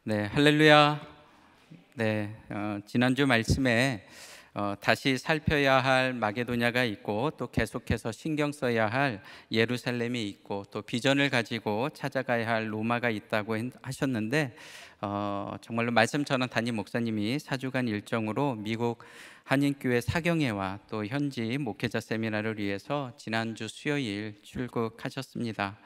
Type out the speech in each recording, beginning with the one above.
네, 할렐루야. 네, 지난주 말씀에 다시 살펴야 할 마게도냐가 있고 또 계속해서 신경 써야 할 예루살렘이 있고 또 비전을 가지고 찾아가야 할 로마가 있다고 하셨는데 정말로 말씀처럼 담임 목사님이 4주간 일정으로 미국 한인교회 사경회와 또 현지 목회자 세미나를 위해서 지난주 수요일 출국하셨습니다.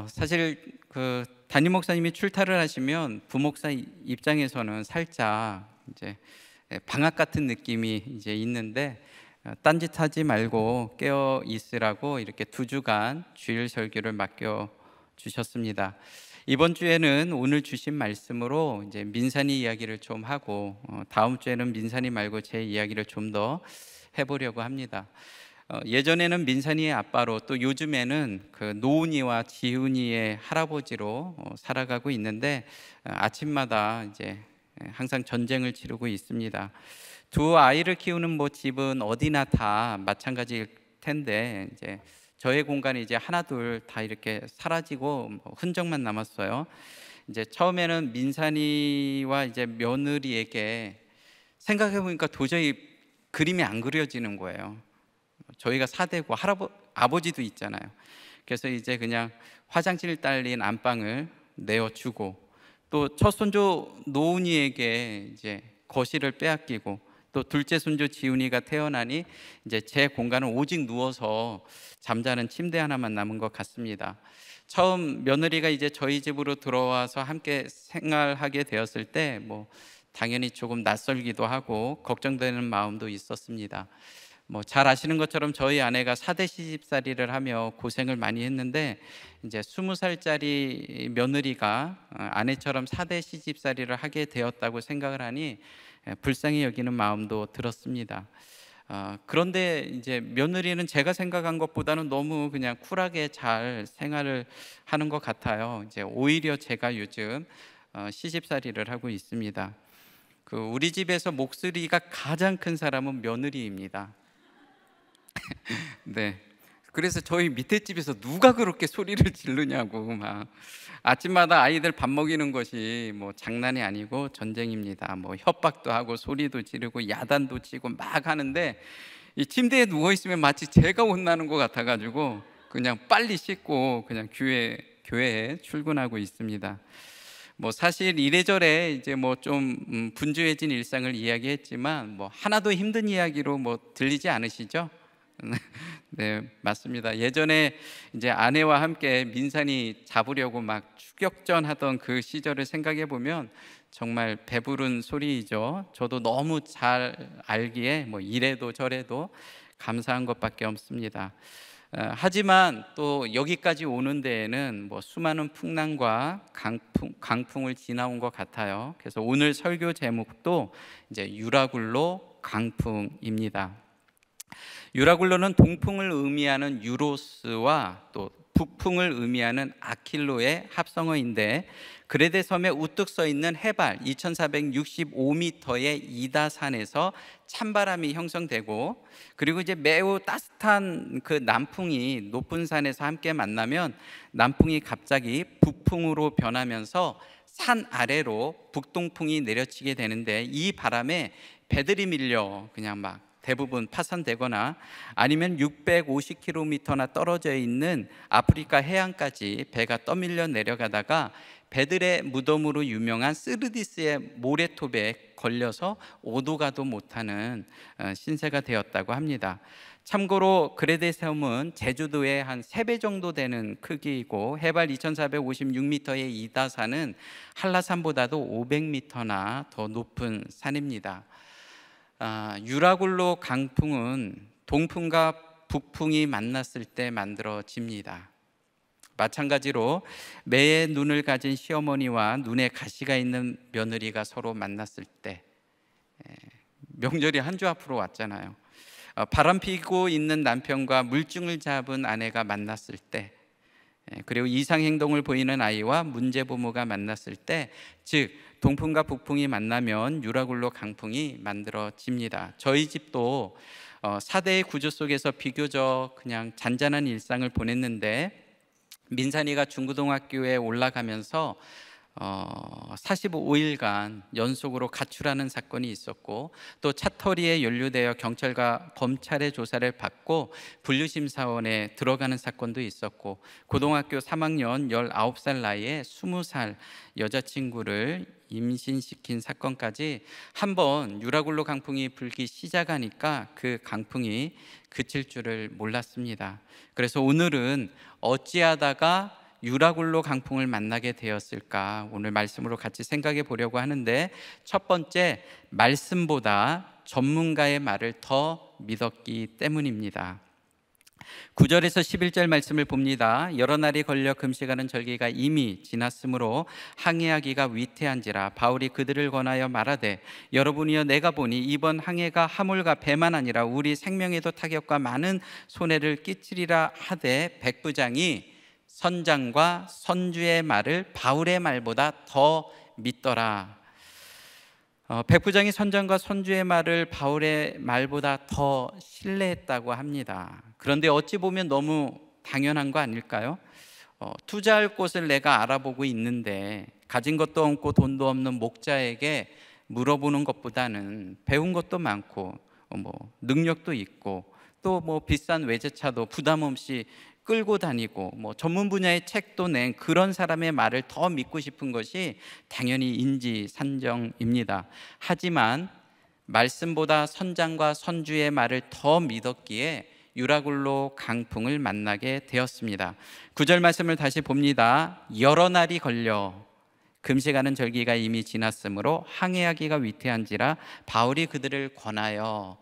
사실 그 담임 목사님이 출타를 하시면 부목사 입장에서는 살짝 이제 방학 같은 느낌이 이제 있는데 딴짓하지 말고 깨어 있으라고 이렇게 2주간 주일 설교를 맡겨 주셨습니다. 이번 주에는 오늘 주신 말씀으로 이제 민산이 이야기를 좀 하고 다음 주에는 민산이 말고 제 이야기를 좀 더 해보려고 합니다. 예전에는 민산이의 아빠로 또 요즘에는 그 노은이와 지훈이의 할아버지로 살아가고 있는데 아침마다 이제 항상 전쟁을 치르고 있습니다. 두 아이를 키우는 뭐 집은 어디나 다 마찬가지일 텐데 이제 저의 공간이 이제 하나둘 다 이렇게 사라지고 뭐 흔적만 남았어요. 이제 처음에는 민산이와 이제 며느리에게 생각해 보니까 도저히 그림이 안 그려지는 거예요. 저희가 4대고 아버지도 있잖아요. 그래서 이제 그냥 화장실 딸린 안방을 내어주고 또 첫 손주 노은이에게 이제 거실을 빼앗기고 또 둘째 손주 지훈이가 태어나니 이제 제 공간은 오직 누워서 잠자는 침대 하나만 남은 것 같습니다. 처음 며느리가 이제 저희 집으로 들어와서 함께 생활하게 되었을 때 뭐 당연히 조금 낯설기도 하고 걱정되는 마음도 있었습니다. 뭐 잘 아시는 것처럼 저희 아내가 4대 시집살이를 하며 고생을 많이 했는데 이제 20살짜리 며느리가 아내처럼 4대 시집살이를 하게 되었다고 생각을 하니 불쌍히 여기는 마음도 들었습니다. 그런데 이제 며느리는 제가 생각한 것보다는 너무 그냥 쿨하게 잘 생활을 하는 것 같아요. 이제 오히려 제가 요즘 시집살이를 하고 있습니다. 우리 집에서 목소리가 가장 큰 사람은 며느리입니다. 네. 그래서 저희 밑에 집에서 누가 그렇게 소리를 지르냐고 막 아침마다 아이들 밥 먹이는 것이 뭐 장난이 아니고 전쟁입니다. 뭐 협박도 하고 소리도 지르고 야단도 치고 막 하는데 이 침대에 누워 있으면 마치 제가 혼나는 것 같아가지고 그냥 빨리 씻고 그냥 교회에 출근하고 있습니다. 뭐 사실 이래저래 이제 뭐 좀 분주해진 일상을 이야기했지만 뭐 하나도 힘든 이야기로 뭐 들리지 않으시죠? 네, 맞습니다. 예전에 이제 아내와 함께 민산이 잡으려고 막 추격전 하던 그 시절을 생각해 보면 정말 배부른 소리이죠. 저도 너무 잘 알기에 뭐 이래도 저래도 감사한 것밖에 없습니다. 하지만 또 여기까지 오는 데에는 뭐 수많은 풍랑과 강풍을 지나온 것 같아요. 그래서 오늘 설교 제목도 이제 유라굴로 강풍입니다. 유라굴로는 동풍을 의미하는 유로스와 또 북풍을 의미하는 아킬로의 합성어인데 그레데 섬에 우뚝 서 있는 해발 2465m의 이다산에서 찬바람이 형성되고 그리고 이제 매우 따뜻한 그 남풍이 높은 산에서 함께 만나면 남풍이 갑자기 북풍으로 변하면서 산 아래로 북동풍이 내려치게 되는데 이 바람에 배들이 밀려 그냥 막 대부분 파산되거나 아니면 650km나 떨어져 있는 아프리카 해안까지 배가 떠밀려 내려가다가 배들의 무덤으로 유명한 스르디스의 모래톱에 걸려서 오도 가도 못하는 신세가 되었다고 합니다. 참고로 그레데 섬은 제주도의 한 3배 정도 되는 크기이고 해발 2456m의 이다산은 한라산보다도 500m나 더 높은 산입니다. 유라굴로 강풍은 동풍과 북풍이 만났을 때 만들어집니다. 마찬가지로 매의 눈을 가진 시어머니와 눈에 가시가 있는 며느리가 서로 만났을 때 명절이 한 주 앞으로 왔잖아요. 바람 피고 있는 남편과 물증을 잡은 아내가 만났을 때 그리고 이상 행동을 보이는 아이와 문제 부모가 만났을 때 즉 동풍과 북풍이 만나면 유라굴로 강풍이 만들어집니다. 저희 집도 4대의 구조 속에서 비교적 그냥 잔잔한 일상을 보냈는데 민산이가 중고등학교에 올라가면서 45일간 연속으로 가출하는 사건이 있었고, 또 차터리에 연루되어 경찰과 검찰의 조사를 받고 분류심사원에 들어가는 사건도 있었고, 고등학교 3학년 19살 나이에 20살 여자친구를 임신시킨 사건까지 한번 유라굴로 강풍이 불기 시작하니까 그 강풍이 그칠 줄을 몰랐습니다. 그래서 오늘은 어찌하다가 유라굴로 강풍을 만나게 되었을까, 오늘 말씀으로 같이 생각해 보려고 하는데, 첫 번째, 말씀보다 전문가의 말을 더 믿었기 때문입니다. 9절에서 11절 말씀을 봅니다. 여러 날이 걸려 금식하는 절기가 이미 지났으므로 항해하기가 위태한지라 바울이 그들을 권하여 말하되, 여러분이여 내가 보니 이번 항해가 하물과 배만 아니라 우리 생명에도 타격과 많은 손해를 끼치리라 하되, 백부장이 선장과 선주의 말을 바울의 말보다 더 믿더라. 백부장이 선장과 선주의 말을 바울의 말보다 더 신뢰했다고 합니다. 그런데 어찌 보면 너무 당연한 거 아닐까요? 투자할 곳을 내가 알아보고 있는데 가진 것도 없고 돈도 없는 목자에게 물어보는 것보다는 배운 것도 많고 능력도 있고 또 비싼 외제차도 부담 없이 끌고 다니고 전문 분야의 책도 낸 그런 사람의 말을 더 믿고 싶은 것이 당연히 인지산정입니다. 하지만 말씀보다 선장과 선주의 말을 더 믿었기에 유라굴로 강풍을 만나게 되었습니다. 9절 말씀을 다시 봅니다. 여러 날이 걸려 금식하는 절기가 이미 지났으므로 항해하기가 위태한지라 바울이 그들을 권하여.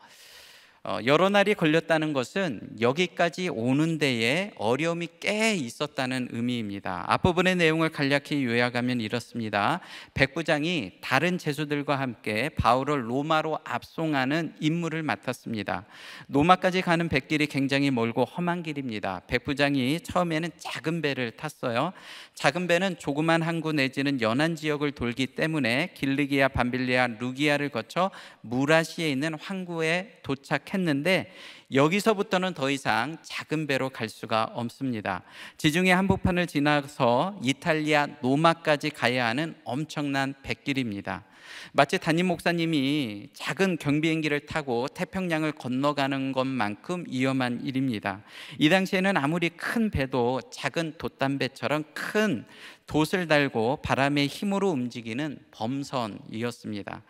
여러 날이 걸렸다는 것은 여기까지 오는 데에 어려움이 꽤 있었다는 의미입니다. 앞부분의 내용을 간략히 요약하면 이렇습니다. 백부장이 다른 제수들과 함께 바울을 로마로 압송하는 임무를 맡았습니다. 로마까지 가는 뱃길이 굉장히 멀고 험한 길입니다. 백부장이 처음에는 작은 배를 탔어요. 작은 배는 조그만 항구 내지는 연안 지역을 돌기 때문에 길리기아, 밤빌리아, 루기아를 거쳐 무라시에 있는 항구에 도착했는데, 여기서부터는 더 이상 작은 배로 갈 수가 없습니다. 지중해 한복판을 지나서 이탈리아 로마까지 가야 하는 엄청난 뱃길입니다. 마치 담임 목사님이 작은 경비행기를 타고 태평양을 건너가는 것만큼 위험한 일입니다. 이 당시에는 아무리 큰 배도 작은 돛담배처럼 큰 돛을 달고 바람의 힘으로 움직이는 범선이었습니다.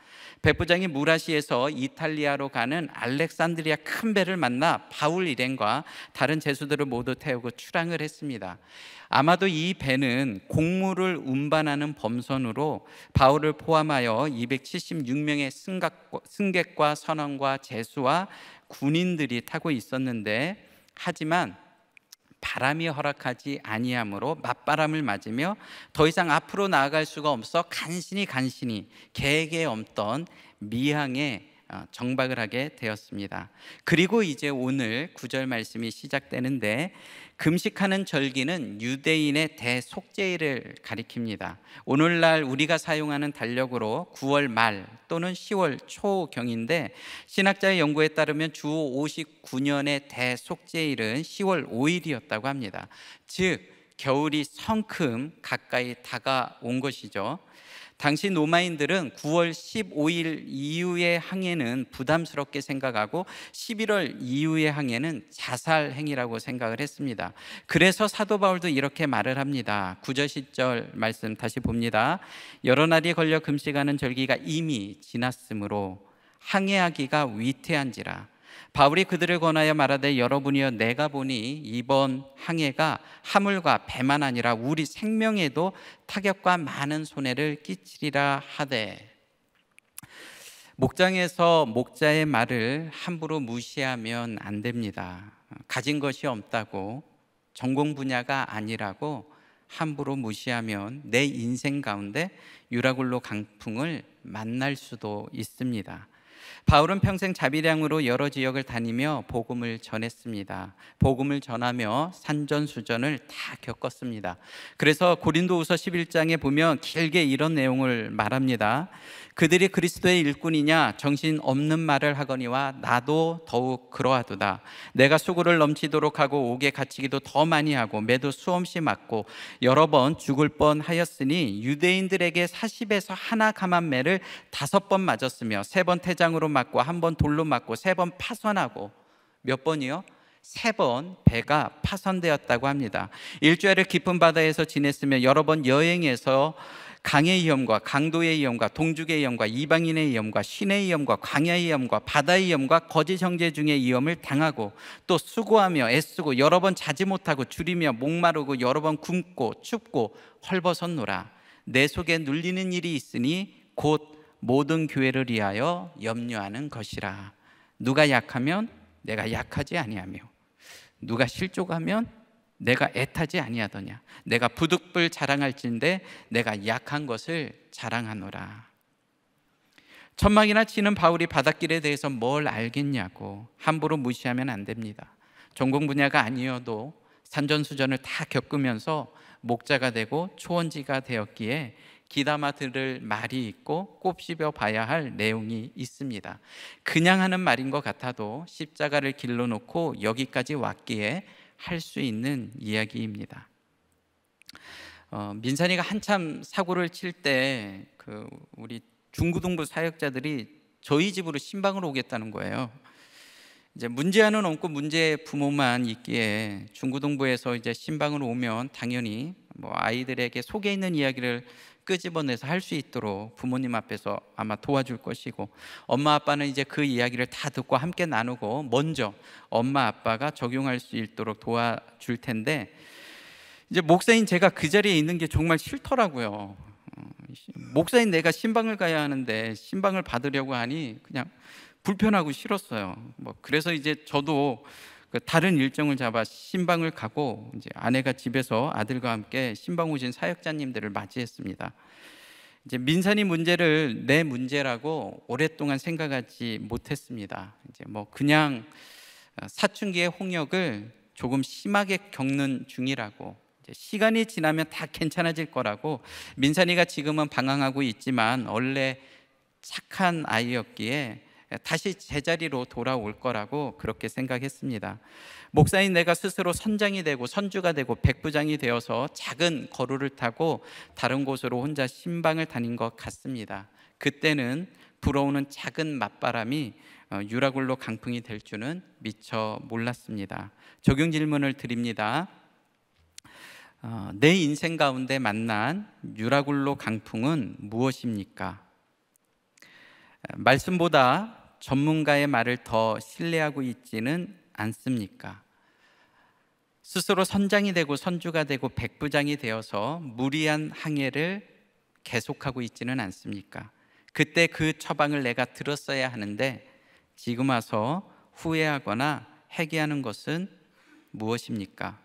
백부장이 무라시에서 이탈리아로 가는 알렉산드리아 큰 배를 만나 바울 일행과 다른 제수들을 모두 태우고 출항을 했습니다. 아마도 이 배는 곡물을 운반하는 범선으로 바울을 포함하여 276명의 승객과 선원과 제수와 군인들이 타고 있었는데, 하지만 바람이 허락하지 아니하므로 맞바람을 맞으며 더 이상 앞으로 나아갈 수가 없어 간신히 계획에 없던 미항에 정박을 하게 되었습니다. 그리고 이제 오늘 9절 말씀이 시작되는데, 금식하는 절기는 유대인의 대속죄일을 가리킵니다. 오늘날 우리가 사용하는 달력으로 9월 말 또는 10월 초경인데, 신학자의 연구에 따르면 주 59년의 대속죄일은 10월 5일이었다고 합니다. 즉 겨울이 성큼 가까이 다가온 것이죠. 당시 로마인들은 9월 15일 이후의 항해는 부담스럽게 생각하고 11월 이후의 항해는 자살 행위라고 생각을 했습니다. 그래서 사도 바울도 이렇게 말을 합니다. 9절 10절 말씀 다시 봅니다. 여러 날이 걸려 금식하는 절기가 이미 지났으므로 항해하기가 위태한지라 바울이 그들을 권하여 말하되, 여러분이여 내가 보니 이번 항해가 하물과 배만 아니라 우리 생명에도 타격과 많은 손해를 끼치리라 하되. 목장에서 목자의 말을 함부로 무시하면 안 됩니다. 가진 것이 없다고, 전공 분야가 아니라고 함부로 무시하면 내 인생 가운데 유라굴로 강풍을 만날 수도 있습니다. 바울은 평생 자비량으로 여러 지역을 다니며 복음을 전했습니다. 복음을 전하며 산전수전을 다 겪었습니다. 그래서 고린도후서 11장에 보면 길게 이런 내용을 말합니다. 그들이 그리스도의 일꾼이냐 정신 없는 말을 하거니와 나도 더욱 그러하도다. 내가 수고를 넘치도록 하고 옥에 갇히기도 더 많이 하고 매도 수없이 맞고 여러 번 죽을 뻔하였으니 유대인들에게 40에서 하나 감한 매를 5번 맞았으며 3번 태장으로 맞고 1번 돌로 맞고 3번 파손하고 몇 번이요? 3번 배가 파손되었다고 합니다. 일주일을 깊은 바다에서 지냈으며 여러 번 여행해서 강의 위험과 강도의 위험과 동족의 위험과 이방인의 위험과 신의 위험과 광야의 위험과 바다의 위험과 거짓 형제 중의 위험을 당하고 또 수고하며 애쓰고 여러 번 자지 못하고 줄이며 목마르고 여러 번 굶고 춥고 헐벗었노라. 내 속에 눌리는 일이 있으니 곧 모든 교회를 위하여 염려하는 것이라. 누가 약하면 내가 약하지 아니하며 누가 실족하면 내가 애타지 아니하더냐. 내가 부득불 자랑할진대 내가 약한 것을 자랑하노라. 천막이나 치는 바울이 바닷길에 대해서 뭘 알겠냐고 함부로 무시하면 안 됩니다. 전공 분야가 아니어도 산전수전을 다 겪으면서 목자가 되고 초원지가 되었기에 귀담아 들을 말이 있고 곱씹어 봐야 할 내용이 있습니다. 그냥 하는 말인 것 같아도 십자가를 길러놓고 여기까지 왔기에 할 수 있는 이야기입니다. 민산이가 한참 사고를 칠 때 우리 중고등부 사역자들이 저희 집으로 신방으로 오겠다는 거예요. 이제 문제아는 없고 문제 부모만 있기에 중고등부에서 이제 신방으로 오면 당연히 아이들에게 속에 있는 이야기를 끄집어내서 할 수 있도록 부모님 앞에서 아마 도와줄 것이고, 엄마 아빠는 이제 그 이야기를 다 듣고 함께 나누고 먼저 엄마 아빠가 적용할 수 있도록 도와줄 텐데, 이제 목사인 제가 그 자리에 있는 게 정말 싫더라고요. 목사인 내가 신방을 가야 하는데 신방을 받으려고 하니 그냥 불편하고 싫었어요. 그래서 이제 저도 다른 일정을 잡아 신방을 가고 이제 아내가 집에서 아들과 함께 신방 오신 사역자님들을 맞이했습니다. 이제 민산이 문제를 내 문제라고 오랫동안 생각하지 못했습니다. 이제 그냥 사춘기의 홍역을 조금 심하게 겪는 중이라고, 이제 시간이 지나면 다 괜찮아질 거라고, 민산이가 지금은 방황하고 있지만 원래 착한 아이였기에 다시 제자리로 돌아올 거라고 그렇게 생각했습니다. 목사인 내가 스스로 선장이 되고 선주가 되고 백부장이 되어서 작은 거루를 타고 다른 곳으로 혼자 신방을 다닌 것 같습니다. 그때는 불어오는 작은 맞바람이 유라굴로 강풍이 될 줄은 미처 몰랐습니다. 적용 질문을 드립니다. 내 인생 가운데 만난 유라굴로 강풍은 무엇입니까? 말씀보다 전문가의 말을 더 신뢰하고 있지는 않습니까? 스스로 선장이 되고 선주가 되고 백부장이 되어서 무리한 항해를 계속하고 있지는 않습니까? 그때 그 처방을 내가 들었어야 하는데 지금 와서 후회하거나 회개하는 것은 무엇입니까?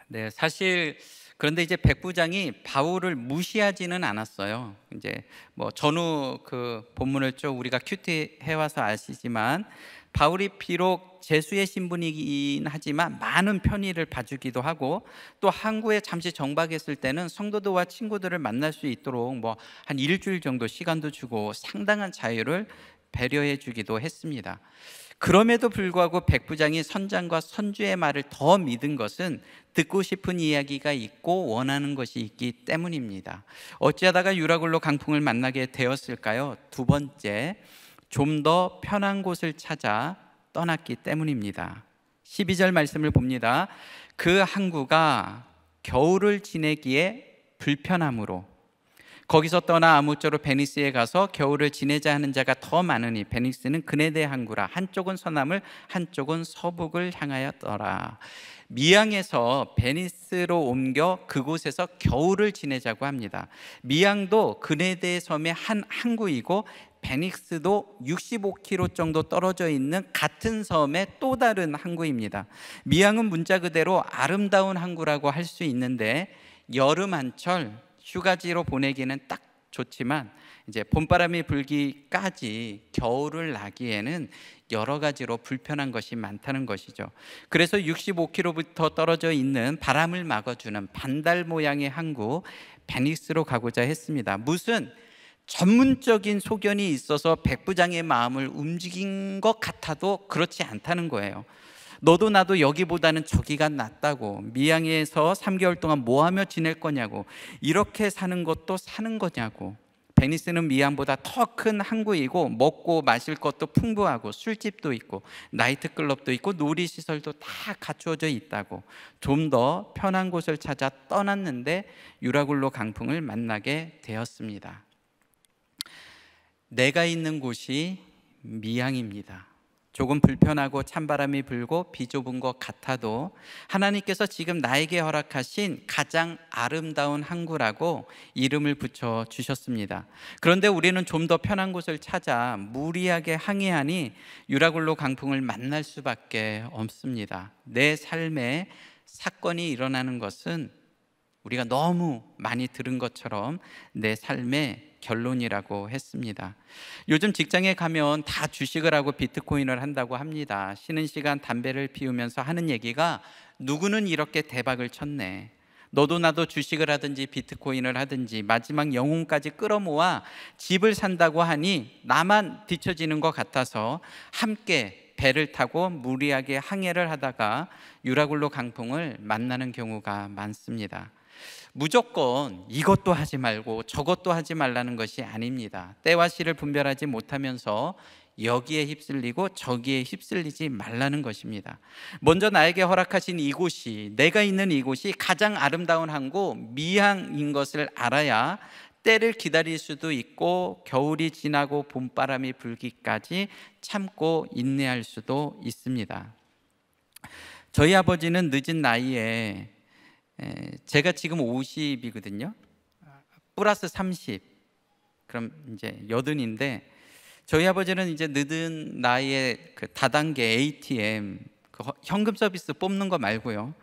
네, 사실 그런데 이제 백부장이 바울을 무시하지는 않았어요. 이제 전후 그 본문을 쭉 우리가 큐티 해와서 아시지만 바울이 비록 제수의 신분이긴 하지만 많은 편의를 봐주기도 하고, 또 항구에 잠시 정박했을 때는 성도들과 친구들을 만날 수 있도록 한 일주일 정도 시간도 주고 상당한 자유를 배려해 주기도 했습니다. 그럼에도 불구하고 백부장이 선장과 선주의 말을 더 믿은 것은 듣고 싶은 이야기가 있고 원하는 것이 있기 때문입니다. 어찌하다가 유라굴로 강풍을 만나게 되었을까요? 두 번째, 좀 더 편한 곳을 찾아 떠났기 때문입니다. 12절 말씀을 봅니다. 그 항구가 겨울을 지내기에 불편함으로 거기서 떠나 아무쪼로 베니스에 가서 겨울을 지내자 하는 자가 더 많으니 베니스는 그네대 항구라. 한쪽은 서남을 한쪽은 서북을 향하였더라. 미양에서 베니스로 옮겨 그곳에서 겨울을 지내자고 합니다. 미양도 그네대 섬의 한 항구이고 베닉스도 65km 정도 떨어져 있는 같은 섬의 또 다른 항구입니다. 미양은 문자 그대로 아름다운 항구라고 할 수 있는데 여름 한철 휴가지로 보내기는 딱 좋지만 이제 봄바람이 불기까지 겨울을 나기에는 여러 가지로 불편한 것이 많다는 것이죠. 그래서 65km부터 떨어져 있는 바람을 막아주는 반달 모양의 항구 베니스로 가고자 했습니다. 무슨 전문적인 소견이 있어서 백부장의 마음을 움직인 것 같아도 그렇지 않다는 거예요. 너도 나도 여기보다는 저기가 낫다고, 미양에서 3개월 동안 뭐 하며 지낼 거냐고, 이렇게 사는 것도 사는 거냐고. 베니스는 미양보다 더 큰 항구이고 먹고 마실 것도 풍부하고 술집도 있고 나이트클럽도 있고 놀이시설도 다 갖추어져 있다고. 좀 더 편한 곳을 찾아 떠났는데 유라굴로 강풍을 만나게 되었습니다. 내가 있는 곳이 미양입니다. 조금 불편하고 찬바람이 불고 비좁은 것 같아도 하나님께서 지금 나에게 허락하신 가장 아름다운 항구라고 이름을 붙여 주셨습니다. 그런데 우리는 좀 더 편한 곳을 찾아 무리하게 항해하니 유라굴로 강풍을 만날 수밖에 없습니다. 내 삶에 사건이 일어나는 것은 우리가 너무 많이 들은 것처럼 내 삶의 결론이라고 했습니다. 요즘 직장에 가면 다 주식을 하고 비트코인을 한다고 합니다. 쉬는 시간 담배를 피우면서 하는 얘기가 누구는 이렇게 대박을 쳤네, 너도 나도 주식을 하든지 비트코인을 하든지 마지막 영혼까지 끌어모아 집을 산다고 하니 나만 뒤처지는 것 같아서 함께 배를 타고 무리하게 항해를 하다가 유라굴로 강풍을 만나는 경우가 많습니다. 무조건 이것도 하지 말고 저것도 하지 말라는 것이 아닙니다. 때와 시를 분별하지 못하면서 여기에 휩쓸리고 저기에 휩쓸리지 말라는 것입니다. 먼저 나에게 허락하신 이곳이, 내가 있는 이곳이 가장 아름다운 항구 미양인 것을 알아야 때를 기다릴 수도 있고 겨울이 지나고 봄바람이 불기까지 참고 인내할 수도 있습니다. 저희 아버지는 늦은 나이에, 제가 지금 50이거든요. 플러스 30, 그럼 이제 80인데 저희 아버지는 이제 늦은 나이에 그 다단계 ATM, 그 현금 서비스 뽑는 거 말고요,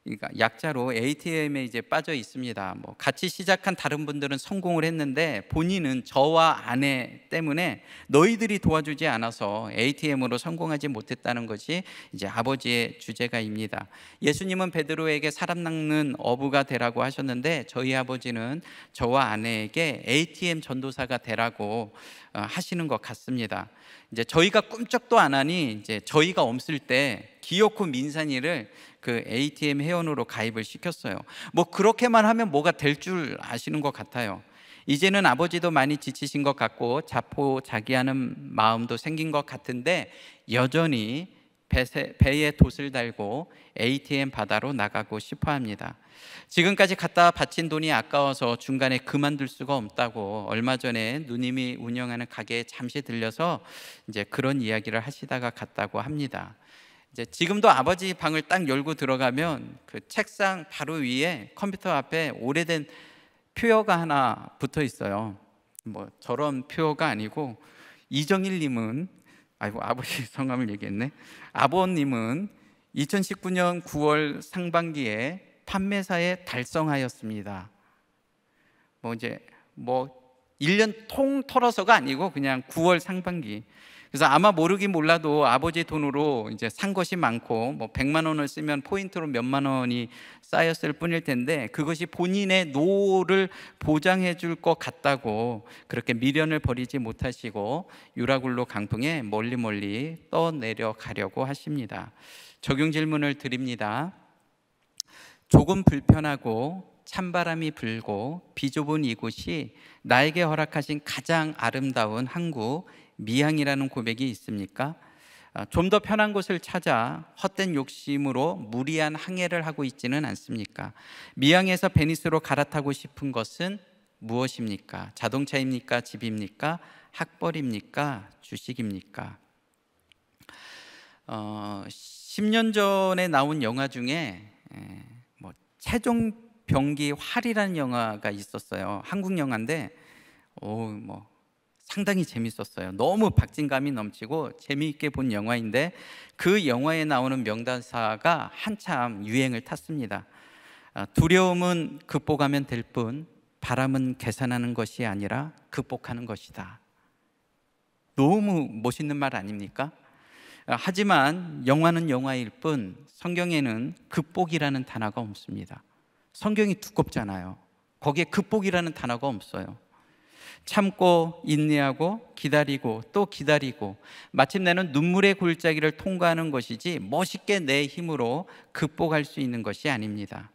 그러니까 약자로 ATM에 이제 빠져 있습니다. 뭐 같이 시작한 다른 분들은 성공을 했는데 본인은 저와 아내 때문에 너희들이 도와주지 않아서 ATM으로 성공하지 못했다는 것이 이제 아버지의 주제가입니다. 예수님은 베드로에게 사람 낚는 어부가 되라고 하셨는데 저희 아버지는 저와 아내에게 ATM 전도사가 되라고 하시는 것 같습니다. 이제 저희가 꿈쩍도 안 하니 이제 저희가 없을 때 기어코 민산이를 그 ATM 회원으로 가입을 시켰어요. 뭐 그렇게만 하면 뭐가 될 줄 아시는 것 같아요. 이제는 아버지도 많이 지치신 것 같고 자포자기하는 마음도 생긴 것 같은데 여전히 배에 돛을 달고 ATM 바다로 나가고 싶어 합니다. 지금까지 갖다 바친 돈이 아까워서 중간에 그만둘 수가 없다고 얼마 전에 누님이 운영하는 가게에 잠시 들려서 이제 그런 이야기를 하시다가 갔다고 합니다. 이제 지금도 아버지 방을 딱 열고 들어가면 그 책상 바로 위에 컴퓨터 앞에 오래된 표어가 하나 붙어 있어요. 뭐 저런 표어가 아니고 이정일님은, 아이고 아버지 성함을 얘기했네. 아버님은 2019년 9월 상반기에 판매사에 달성하였습니다. 뭐 이제 뭐 1년 통 털어서가 아니고 그냥 9월 상반기. 그래서 아마 모르긴 몰라도 아버지 돈으로 이제 산 것이 많고 뭐 100만 원을 쓰면 포인트로 몇만 원이 쌓였을 뿐일 텐데 그것이 본인의 노후를 보장해 줄 것 같다고 그렇게 미련을 버리지 못하시고 유라굴로 강풍에 멀리 떠내려가려고 하십니다. 적용 질문을 드립니다. 조금 불편하고 찬바람이 불고 비좁은 이곳이 나에게 허락하신 가장 아름다운 항구 미양이라는 고백이 있습니까? 좀 더 편한 곳을 찾아 헛된 욕심으로 무리한 항해를 하고 있지는 않습니까? 미양에서 베니스로 갈아타고 싶은 것은 무엇입니까? 자동차입니까? 집입니까? 학벌입니까? 주식입니까? 10년 전에 나온 영화 중에 뭐 최종병기 활이라는 영화가 있었어요. 한국 영화인데 뭐 상당히 재밌었어요. 너무 박진감이 넘치고 재미있게 본 영화인데 그 영화에 나오는 명대사가 한참 유행을 탔습니다. 두려움은 극복하면 될 뿐 바람은 계산하는 것이 아니라 극복하는 것이다. 너무 멋있는 말 아닙니까? 하지만 영화는 영화일 뿐 성경에는 극복이라는 단어가 없습니다. 성경이 두껍잖아요. 거기에 극복이라는 단어가 없어요. 참고 인내하고 기다리고 또 기다리고 마침내는 눈물의 골짜기를 통과하는 것이지 멋있게 내 힘으로 극복할 수 있는 것이 아닙니다.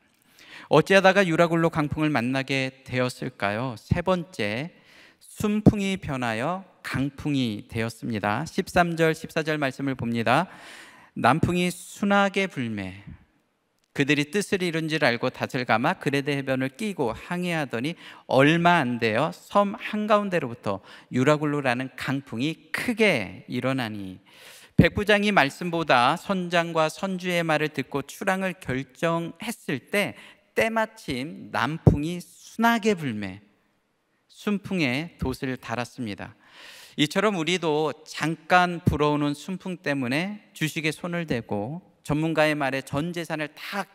어찌하다가 유라굴로 강풍을 만나게 되었을까요? 세 번째, 순풍이 변하여 강풍이 되었습니다. 13절 14절 말씀을 봅니다. 남풍이 순하게 불매 그들이 뜻을 이룬 줄 알고 닷을 감아 그레데 해변을 끼고 항해하더니 얼마 안 되어 섬 한가운데로부터 유라굴로라는 강풍이 크게 일어나니 백부장이 말씀보다 선장과 선주의 말을 듣고 출항을 결정했을 때 때마침 남풍이 순하게 불매 순풍에 돛을 달았습니다. 이처럼 우리도 잠깐 불어오는 순풍 때문에 주식에 손을 대고 전문가의 말에 전 재산을 다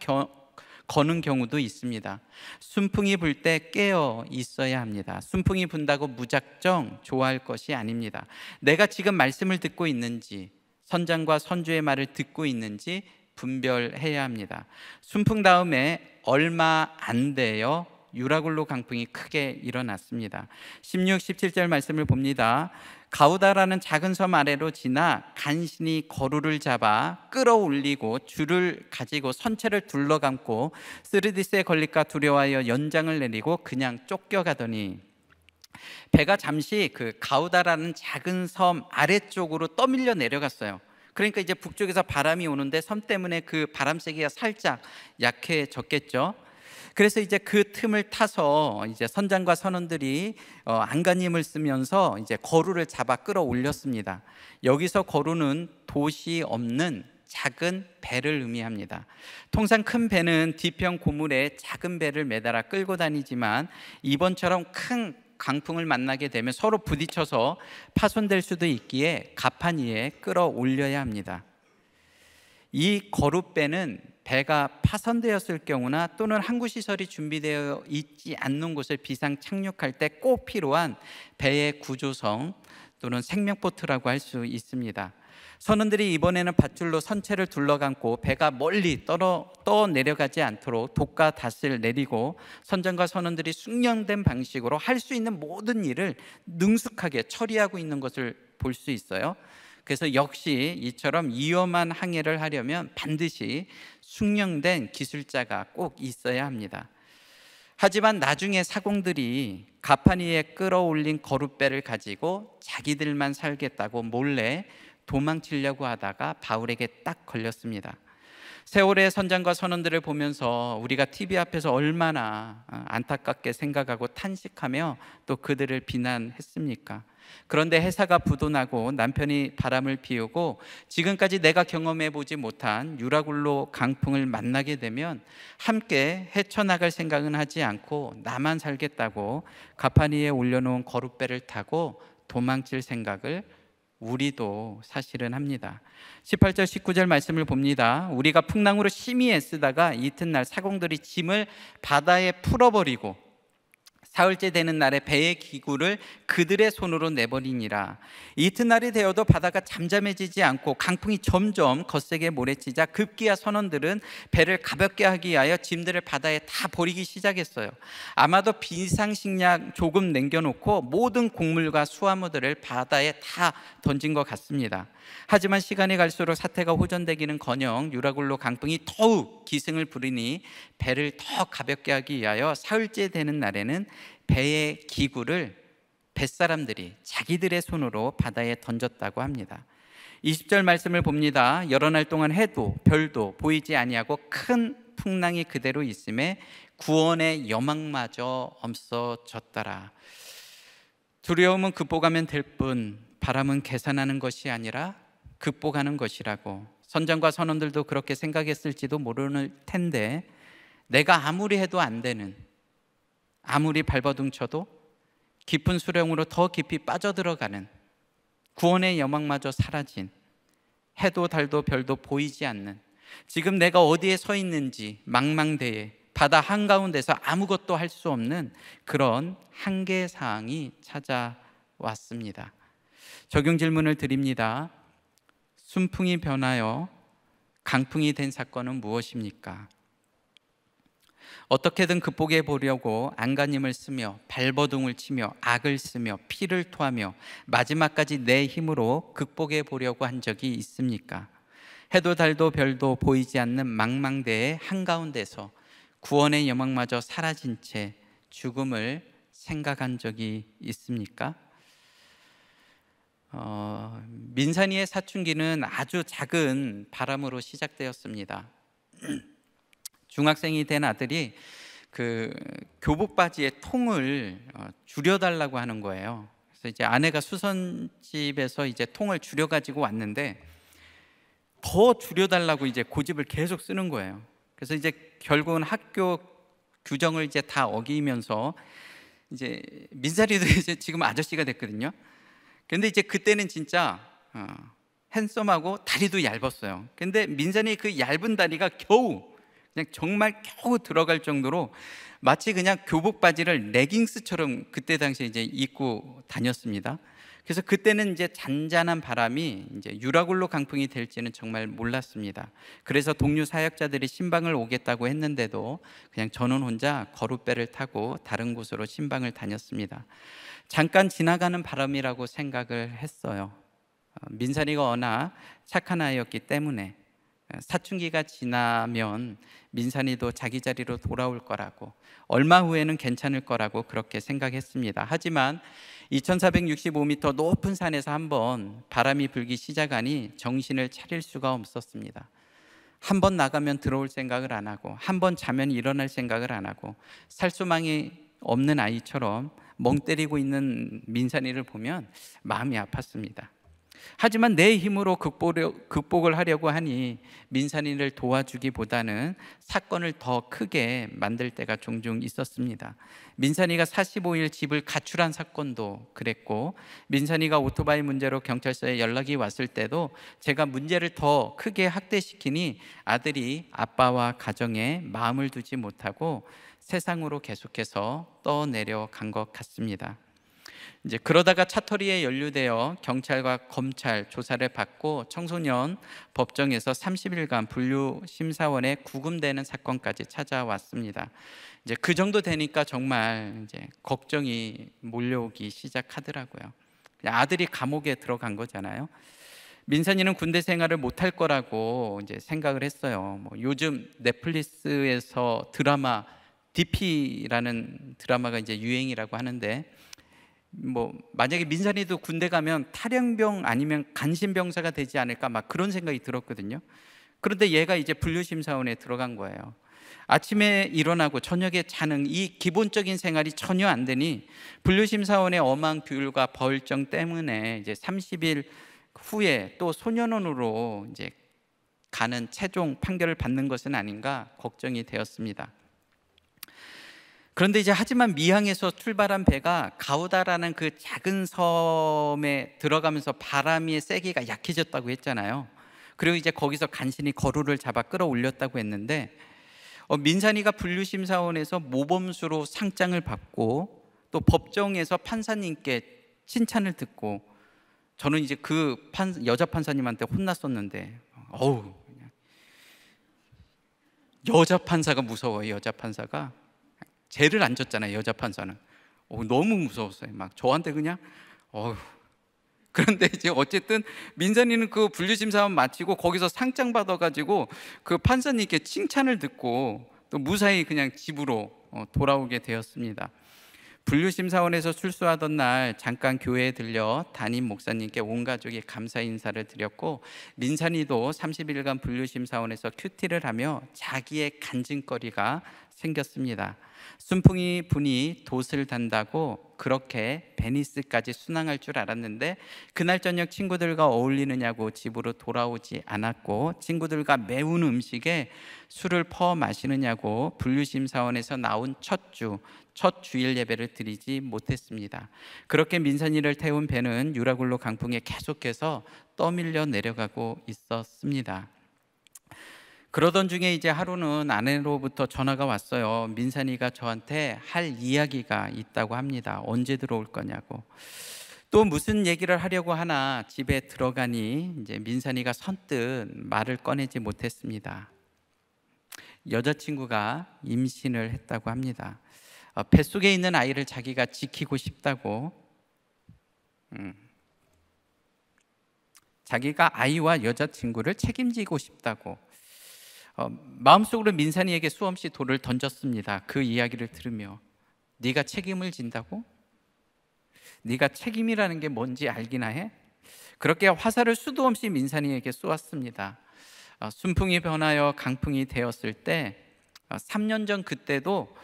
거는 경우도 있습니다. 순풍이 불 때 깨어 있어야 합니다. 순풍이 분다고 무작정 좋아할 것이 아닙니다. 내가 지금 말씀을 듣고 있는지 선장과 선주의 말을 듣고 있는지 분별해야 합니다. 순풍 다음에 얼마 안 돼요 유라굴로 강풍이 크게 일어났습니다. 16, 17절 말씀을 봅니다. 가우다라는 작은 섬 아래로 지나 간신히 거루를 잡아 끌어올리고 줄을 가지고 선체를 둘러감고 스르디스에 걸릴까 두려워하여 연장을 내리고 그냥 쫓겨가더니 배가 잠시 그 가우다라는 작은 섬 아래쪽으로 떠밀려 내려갔어요. 그러니까 이제 북쪽에서 바람이 오는데 섬 때문에 그 바람 세기가 살짝 약해졌겠죠. 그래서 이제 그 틈을 타서 이제 선장과 선원들이 안간힘을 쓰면서 이제 거루를 잡아 끌어올렸습니다. 여기서 거루는 돛이 없는 작은 배를 의미합니다. 통상 큰 배는 뒤편 고물에 작은 배를 매달아 끌고 다니지만 이번처럼 큰 강풍을 만나게 되면 서로 부딪혀서 파손될 수도 있기에 가판 위에 끌어올려야 합니다. 이 거루배는 배가 파손되었을 경우나 또는 항구시설이 준비되어 있지 않는 곳을 비상 착륙할 때 꼭 필요한 배의 구조성 또는 생명보트라고 할 수 있습니다. 선원들이 이번에는 밧줄로 선체를 둘러감고 배가 멀리 떠 내려가지 않도록 돛과 닷을 내리고 선장과 선원들이 숙련된 방식으로 할 수 있는 모든 일을 능숙하게 처리하고 있는 것을 볼 수 있어요. 그래서 역시 이처럼 위험한 항해를 하려면 반드시 숙련된 기술자가 꼭 있어야 합니다. 하지만 나중에 사공들이 가판 위에 끌어올린 거룻배를 가지고 자기들만 살겠다고 몰래 도망치려고 하다가 바울에게 딱 걸렸습니다. 세월의 선장과 선원들을 보면서 우리가 TV 앞에서 얼마나 안타깝게 생각하고 탄식하며 또 그들을 비난했습니까? 그런데 해사가 부도나고 남편이 바람을 피우고 지금까지 내가 경험해 보지 못한 유라굴로 강풍을 만나게 되면 함께 헤쳐나갈 생각은 하지 않고 나만 살겠다고 가판 위에 올려놓은 거룻배를 타고 도망칠 생각을 우리도 사실은 합니다. 18절 19절 말씀을 봅니다. 우리가 풍랑으로 심히 애쓰다가 이튿날 사공들이 짐을 바다에 풀어버리고 사흘째 되는 날에 배의 기구를 그들의 손으로 내버리니라. 이튿날이 되어도 바다가 잠잠해지지 않고 강풍이 점점 거세게 몰아치자 급기야 선원들은 배를 가볍게 하기 위하여 짐들을 바다에 다 버리기 시작했어요. 아마도 비상식량 조금 남겨놓고 모든 곡물과 수화물들을 바다에 다 던진 것 같습니다. 하지만 시간이 갈수록 사태가 호전되기는커녕 유라굴로 강풍이 더욱 기승을 부리니 배를 더 가볍게 하기 위하여 사흘째 되는 날에는 배의 기구를 뱃사람들이 자기들의 손으로 바다에 던졌다고 합니다. 20절 말씀을 봅니다. 여러 날 동안 해도 별도 보이지 아니하고 큰 풍랑이 그대로 있음에 구원의 여망마저 없어졌더라. 두려움은 극복하면 될 뿐 바람은 계산하는 것이 아니라 극복하는 것이라고 선장과 선원들도 그렇게 생각했을지도 모를 텐데 내가 아무리 해도 안 되는, 아무리 발버둥쳐도 깊은 수렁으로 더 깊이 빠져들어가는 구원의 여망마저 사라진 해도 달도 별도 보이지 않는 지금 내가 어디에 서 있는지 망망대해 바다 한가운데서 아무것도 할 수 없는 그런 한계 사항이 찾아왔습니다. 적용 질문을 드립니다. 순풍이 변하여 강풍이 된 사건은 무엇입니까? 어떻게든 극복해 보려고 안간힘을 쓰며 발버둥을 치며 악을 쓰며 피를 토하며 마지막까지 내 힘으로 극복해 보려고 한 적이 있습니까? 해도 달도 별도 보이지 않는 망망대해 한가운데서 구원의 여망마저 사라진 채 죽음을 생각한 적이 있습니까? 민산이의 사춘기는 아주 작은 바람으로 시작되었습니다. 중학생이 된 아들이 그 교복 바지의 통을 줄여달라고 하는 거예요. 그래서 이제 아내가 수선집에서 이제 통을 줄여 가지고 왔는데 더 줄여달라고 이제 고집을 계속 쓰는 거예요. 그래서 이제 결국은 학교 규정을 이제 다 어기면서 이제 민산이도 이제 지금 아저씨가 됐거든요. 근데 이제 그때는 진짜 핸섬하고 다리도 얇았어요. 근데 민산이 그 얇은 다리가 겨우 그냥 정말 겨우 들어갈 정도로 마치 그냥 교복 바지를 레깅스처럼 그때 당시에 이제 입고 다녔습니다. 그래서 그때는 이제 잔잔한 바람이 이제 유라굴로 강풍이 될지는 정말 몰랐습니다. 그래서 동료 사역자들이 신방을 오겠다고 했는데도 그냥 저는 혼자 거룻배를 타고 다른 곳으로 신방을 다녔습니다. 잠깐 지나가는 바람이라고 생각을 했어요. 민산이가 워낙 착한 아이였기 때문에 사춘기가 지나면 민산이도 자기 자리로 돌아올 거라고, 얼마 후에는 괜찮을 거라고 그렇게 생각했습니다. 하지만 2465m 높은 산에서 한번 바람이 불기 시작하니 정신을 차릴 수가 없었습니다. 한 번 나가면 들어올 생각을 안 하고, 한 번 자면 일어날 생각을 안 하고, 살수망이 없는 아이처럼 멍 때리고 있는 민산이를 보면 마음이 아팠습니다. 하지만 내 힘으로 극복을 하려고 하니 민산이를 도와주기보다는 사건을 더 크게 만들 때가 종종 있었습니다. 민산이가 45일 집을 가출한 사건도 그랬고, 민산이가 오토바이 문제로 경찰서에 연락이 왔을 때도 제가 문제를 더 크게 확대시키니 아들이 아빠와 가정에 마음을 두지 못하고 세상으로 계속해서 떠내려간 것 같습니다. 이제 그러다가 차터리에 연루되어 경찰과 검찰 조사를 받고 청소년 법정에서 30일간 분류심사원에 구금되는 사건까지 찾아왔습니다. 이제 그 정도 되니까 정말 이제 걱정이 몰려오기 시작하더라고요. 아들이 감옥에 들어간 거잖아요. 민산이는 군대 생활을 못할 거라고 이제 생각을 했어요. 요즘 넷플릭스에서 드라마 DP라는 드라마가 이제 유행이라고 하는데, 만약에 민산이도 군대 가면 탈영병 아니면 간신병사가 되지 않을까 막 그런 생각이 들었거든요. 그런데 얘가 이제 분류심사원에 들어간 거예요. 아침에 일어나고 저녁에 자는 이 기본적인 생활이 전혀 안 되니 분류심사원의 엄한 규율과 벌정 때문에 이제 30일 후에 또 소년원으로 이제 가는 최종 판결을 받는 것은 아닌가 걱정이 되었습니다. 그런데 이제 하지만 미항에서 출발한 배가 가우다라는 그 작은 섬에 들어가면서 바람의 세기가 약해졌다고 했잖아요. 그리고 이제 거기서 간신히 거루를 잡아 끌어올렸다고 했는데, 민산이가 분류심사원에서 모범수로 상장을 받고 또 법정에서 판사님께 칭찬을 듣고, 저는 이제 그 여자 판사님한테 혼났었는데, 여자 판사가 무서워요. 여자 판사가 죄를 안 졌잖아요. 여자 판사는 너무 무서웠어요. 막 저한테 그냥 그런데 이제 어쨌든 민산이는 그 분류심사원 마치고 거기서 상장 받아가지고 그 판사님께 칭찬을 듣고 또 무사히 그냥 집으로 돌아오게 되었습니다. 분류심사원에서 출소하던 날 잠깐 교회에 들려 담임 목사님께 온 가족이 감사 인사를 드렸고, 민산이도 30일간 분류심사원에서 큐티를 하며 자기의 간증거리가 생겼습니다. 순풍이 부니 돛을 단다고 그렇게 베니스까지 순항할 줄 알았는데 그날 저녁 친구들과 어울리느냐고 집으로 돌아오지 않았고, 친구들과 매운 음식에 술을 퍼 마시느냐고 분류심사원에서 나온 첫 주일 예배를 드리지 못했습니다. 그렇게 민산이를 태운 배는 유라굴로 강풍에 계속해서 떠밀려 내려가고 있었습니다. 그러던 중에 이제 하루는 아내로부터 전화가 왔어요. 민산이가 저한테 할 이야기가 있다고 합니다. 언제 들어올 거냐고. 또 무슨 얘기를 하려고 하나 집에 들어가니 이제 민산이가 선뜻 말을 꺼내지 못했습니다. 여자친구가 임신을 했다고 합니다. 뱃속에 있는 아이를 자기가 지키고 싶다고, 자기가 아이와 여자친구를 책임지고 싶다고, 마음속으로 민산이에게 수없이 돌을 던졌습니다. 그 이야기를 들으며. 네가 책임을 진다고? 네가 책임이라는 게 뭔지 알기나 해? 그렇게 화살을 수도 없이 민산이에게 쏘았습니다. 순풍이 변하여 강풍이 되었을 때 3년 전 그때도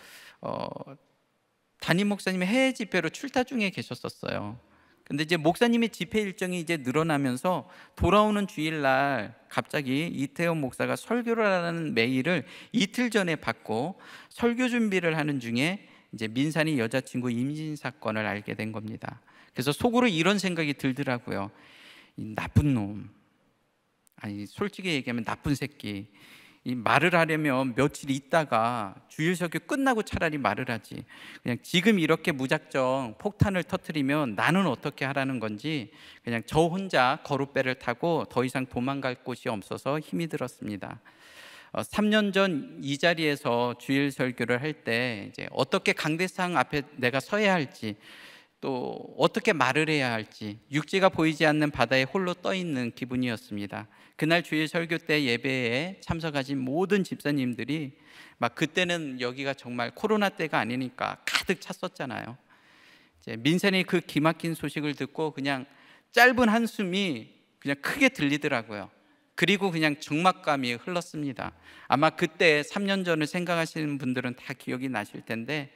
담임 목사님이 해외 집회로 출타 중에 계셨었어요. 근데 이제 목사님의 집회 일정이 이제 늘어나면서 돌아오는 주일날 갑자기 이태원 목사가 설교를 하는 메일을 이틀 전에 받고 설교 준비를 하는 중에 이제 민산이 여자친구 임신 사건을 알게 된 겁니다. 그래서 속으로 이런 생각이 들더라고요. 이 나쁜 놈, 아니 솔직히 얘기하면 나쁜 새끼. 이 말을 하려면 며칠 있다가 주일 설교 끝나고 차라리 말을 하지. 그냥 지금 이렇게 무작정 폭탄을 터뜨리면 나는 어떻게 하라는 건지 그냥 저 혼자 거룻배를 타고 더 이상 도망갈 곳이 없어서 힘이 들었습니다. 3년 전 이 자리에서 주일 설교를 할 때 이제 어떻게 강대상 앞에 내가 서야 할지, 또 어떻게 말을 해야 할지 육지가 보이지 않는 바다에 홀로 떠 있는 기분이었습니다. 그날 주일 설교 때 예배에 참석하신 모든 집사님들이 막 그때는 여기가 정말 코로나 때가 아니니까 가득 찼었잖아요. 이제 민산이 그 기막힌 소식을 듣고 그냥 짧은 한숨이 그냥 크게 들리더라고요. 그리고 그냥 적막감이 흘렀습니다. 아마 그때 3년 전을 생각하시는 분들은 다 기억이 나실 텐데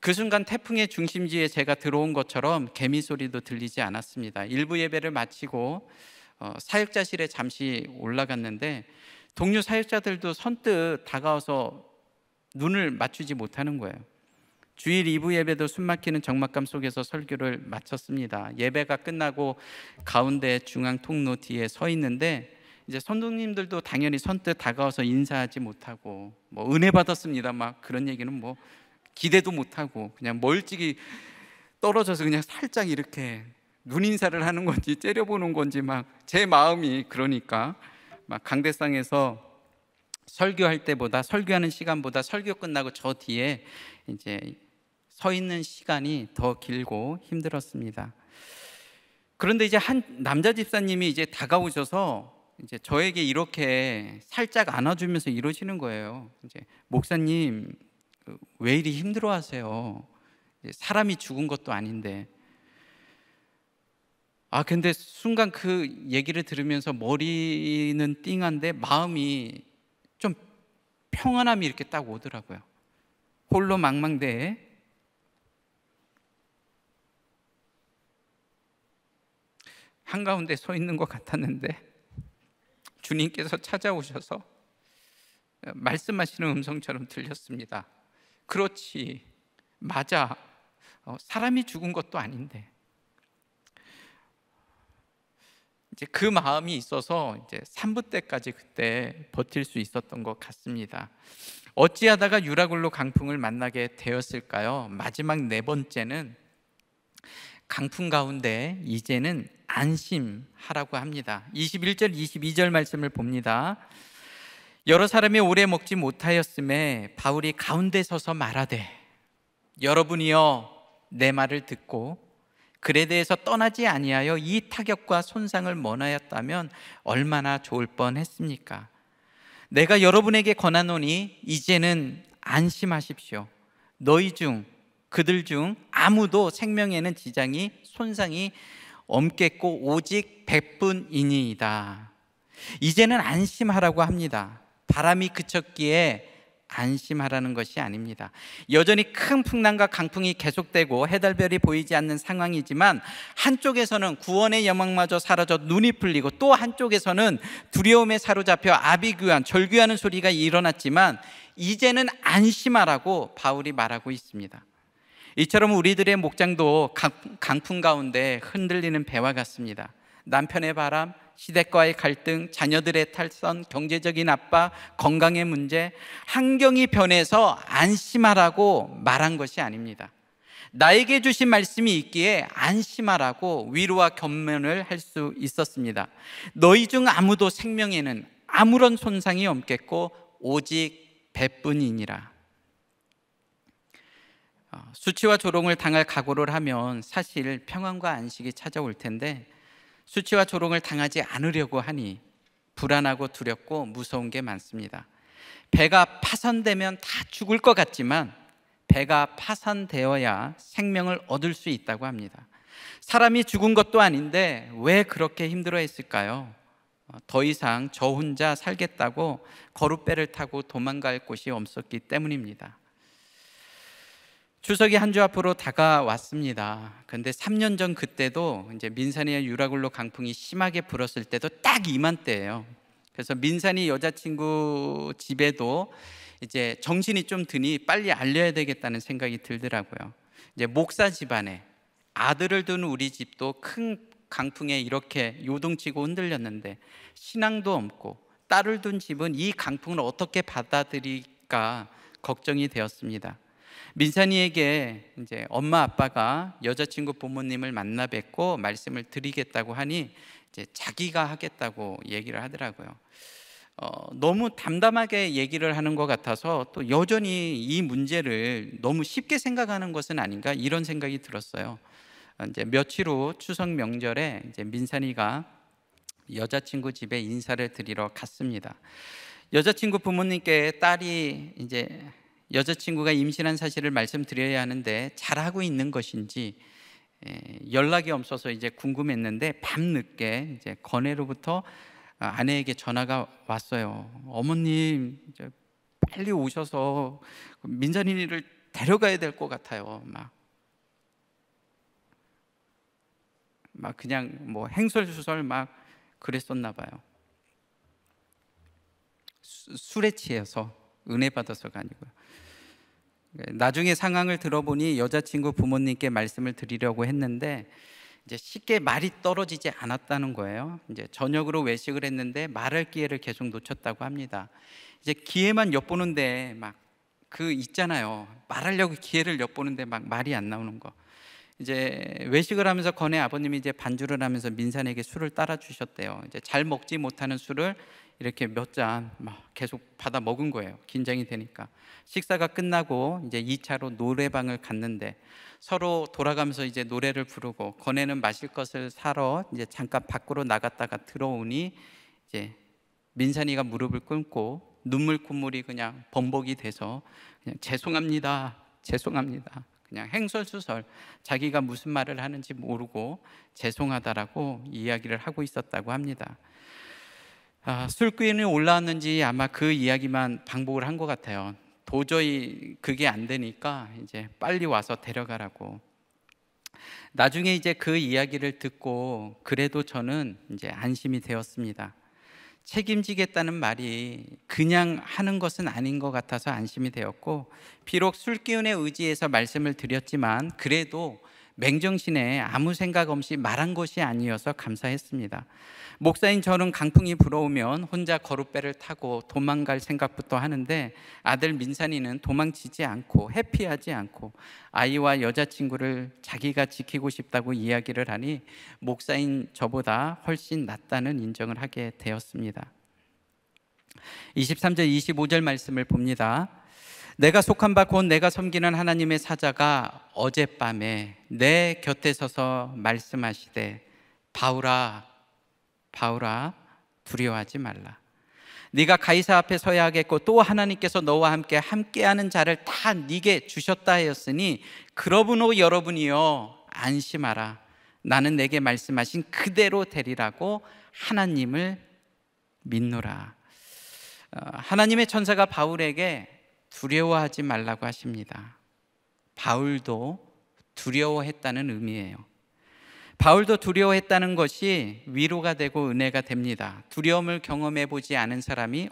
그 순간 태풍의 중심지에 제가 들어온 것처럼 개미 소리도 들리지 않았습니다. 일부 예배를 마치고 사역자실에 잠시 올라갔는데 동료 사역자들도 선뜻 다가와서 눈을 맞추지 못하는 거예요. 주일 2부 예배도 숨막히는 적막감 속에서 설교를 마쳤습니다. 예배가 끝나고 가운데 중앙 통로 뒤에 서 있는데 이제 선동님들도 당연히 선뜻 다가와서 인사하지 못하고 뭐 은혜 받았습니다 막 그런 얘기는 뭐 기대도 못하고 그냥 멀찍이 떨어져서 그냥 살짝 이렇게 눈인사를 하는 건지 째려보는 건지 막 제 마음이 그러니까 막 강대상에서 설교할 때보다 설교하는 시간보다 설교 끝나고 저 뒤에 이제 서 있는 시간이 더 길고 힘들었습니다. 그런데 이제 한 남자 집사님이 이제 다가오셔서 이제 저에게 이렇게 살짝 안아주면서 이러시는 거예요. 이제 목사님 왜 이리 힘들어하세요? 사람이 죽은 것도 아닌데. 근데 순간 그 얘기를 들으면서 머리는 띵한데 마음이 좀 평안함이 이렇게 딱 오더라고요. 홀로 망망대해 한가운데 서 있는 것 같았는데 주님께서 찾아오셔서 말씀하시는 음성처럼 들렸습니다. 그렇지, 맞아. 사람이 죽은 것도 아닌데. 이제 그 마음이 있어서 이제 3부 때까지 그때 버틸 수 있었던 것 같습니다. 어찌하다가 유라굴로 강풍을 만나게 되었을까요? 마지막 4번째는 강풍 가운데 이제는 안심하라고 합니다. 21절 22절 말씀을 봅니다. 여러 사람이 오래 먹지 못하였음에 바울이 가운데 서서 말하되 여러분이여 내 말을 듣고 그레데에서 떠나지 아니하여 이 타격과 손상을 면하였다면 얼마나 좋을 뻔했습니까? 내가 여러분에게 권하노니 이제는 안심하십시오. 너희 중 그들 중 아무도 생명에는 지장이 손상이 없겠고 오직 100분이니이다. 이제는 안심하라고 합니다. 바람이 그쳤기에 안심하라는 것이 아닙니다. 여전히 큰 풍랑과 강풍이 계속되고 해달별이 보이지 않는 상황이지만 한쪽에서는 구원의 영광마저 사라져 눈이 풀리고 또 한쪽에서는 두려움에 사로잡혀 아비규환 절규하는 소리가 일어났지만 이제는 안심하라고 바울이 말하고 있습니다. 이처럼 우리들의 목장도 강풍 가운데 흔들리는 배와 같습니다. 남편의 바람, 시댁과의 갈등, 자녀들의 탈선, 경제적인 압박, 건강의 문제, 환경이 변해서 안심하라고 말한 것이 아닙니다. 나에게 주신 말씀이 있기에 안심하라고 위로와 격려를 할 수 있었습니다. 너희 중 아무도 생명에는 아무런 손상이 없겠고 오직 배뿐이니라. 수치와 조롱을 당할 각오를 하면 사실 평안과 안식이 찾아올 텐데, 수치와 조롱을 당하지 않으려고 하니 불안하고 두렵고 무서운 게 많습니다. 배가 파손되면 다 죽을 것 같지만 배가 파손되어야 생명을 얻을 수 있다고 합니다. 사람이 죽은 것도 아닌데 왜 그렇게 힘들어했을까요? 더 이상 저 혼자 살겠다고 거룻배를 타고 도망갈 곳이 없었기 때문입니다. 추석이 한 주 앞으로 다가왔습니다. 그런데 3년 전 그때도 이제 민산이와 유라굴로 강풍이 심하게 불었을 때도 딱 이맘때예요. 그래서 민산이 여자친구 집에도 이제 정신이 좀 드니 빨리 알려야 되겠다는 생각이 들더라고요. 이제 목사 집안에 아들을 둔 우리 집도 큰 강풍에 이렇게 요동치고 흔들렸는데 신앙도 없고 딸을 둔 집은 이 강풍을 어떻게 받아들일까 걱정이 되었습니다. 민산이에게 이제 엄마 아빠가 여자친구 부모님을 만나 뵙고 말씀을 드리겠다고 하니 이제 자기가 하겠다고 얘기를 하더라고요. 너무 담담하게 얘기를 하는 것 같아서 또 여전히 이 문제를 너무 쉽게 생각하는 것은 아닌가 이런 생각이 들었어요. 이제 며칠 후 추석 명절에 이제 민산이가 여자친구 집에 인사를 드리러 갔습니다. 여자친구 부모님께 딸이 이제 여자친구가 임신한 사실을 말씀드려야 하는데 잘하고 있는 것인지 연락이 없어서 이제 궁금했는데 밤늦게 이제 거내로부터 아내에게 전화가 왔어요. 어머님 이제 빨리 오셔서 민산이를 데려가야 될 것 같아요. 막 그냥 뭐 행설수설 막 그랬었나 봐요. 술에 취해서 은혜 받아서가 아니고요. 나중에 상황을 들어보니 여자친구 부모님께 말씀을 드리려고 했는데 이제 쉽게 말이 떨어지지 않았다는 거예요. 이제 저녁으로 외식을 했는데 말할 기회를 계속 놓쳤다고 합니다. 이제 기회만 엿보는데 막 그 있잖아요. 말하려고 기회를 엿보는데 막 말이 안 나오는 거. 이제 외식을 하면서 건의 아버님이 이제 반주를 하면서 민산에게 술을 따라 주셨대요. 이제 잘 먹지 못하는 술을 이렇게 몇 잔 막 계속 받아 먹은 거예요. 긴장이 되니까. 식사가 끝나고 이제 2차로 노래방을 갔는데 서로 돌아가면서 이제 노래를 부르고 건애는 마실 것을 사러 이제 잠깐 밖으로 나갔다가 들어오니 이제 민산이가 무릎을 꿇고 눈물 콧물이 그냥 범벅이 돼서 그냥 죄송합니다. 죄송합니다. 그냥 행설수설 자기가 무슨 말을 하는지 모르고 죄송하다라고 이야기를 하고 있었다고 합니다. 술기운이 올라왔는지 아마 그 이야기만 반복을 한 것 같아요. 도저히 그게 안 되니까 이제 빨리 와서 데려가라고. 나중에 이제 그 이야기를 듣고 그래도 저는 이제 안심이 되었습니다. 책임지겠다는 말이 그냥 하는 것은 아닌 것 같아서 안심이 되었고, 비록 술기운에 의지해서 말씀을 드렸지만 그래도 맹정신에 아무 생각 없이 말한 것이 아니어서 감사했습니다. 목사인 저는 강풍이 불어오면 혼자 거룻배를 타고 도망갈 생각부터 하는데 아들 민산이는 도망치지 않고 회피하지 않고 아이와 여자친구를 자기가 지키고 싶다고 이야기를 하니 목사인 저보다 훨씬 낫다는 인정을 하게 되었습니다. 23절 25절 말씀을 봅니다. 내가 속한 바 곧 내가 섬기는 하나님의 사자가 어젯밤에 내 곁에 서서 말씀하시되 바울아 바울아 두려워하지 말라. 네가 가이사 앞에 서야 하겠고 또 하나님께서 너와 함께하는 자를 다 네게 주셨다 하였으니 그러므로 여러분이여 안심하라. 나는 내게 말씀하신 그대로 되리라고 하나님을 믿노라. 하나님의 천사가 바울에게 두려워하지 말라고 하십니다. 바울도 두려워했다는 의미예요. 바울도 두려워했다는 것이 위로가 되고 은혜가 됩니다. 두려움을 경험해 보지 않은 사람이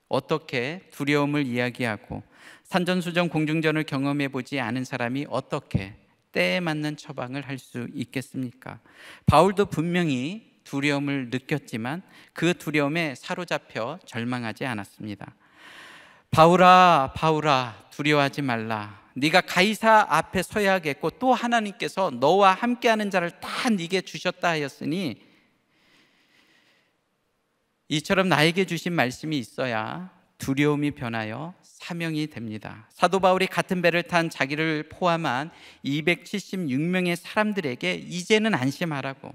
어떻게 두려움을 이야기하고 산전수전 공중전을 경험해 보지 않은 사람이 어떻게 때에 맞는 처방을 할 수 있겠습니까? 바울도 분명히 두려움을 느꼈지만 그 두려움에 사로잡혀 절망하지 않았습니다. 바울아, 바울아, 두려워하지 말라. 네가 가이사 앞에 서야겠고 또 하나님께서 너와 함께하는 자를 다 네게 주셨다 하였으니, 이처럼 나에게 주신 말씀이 있어야 두려움이 변하여 사명이 됩니다. 사도 바울이 같은 배를 탄 자기를 포함한 276명의 사람들에게 이제는 안심하라고,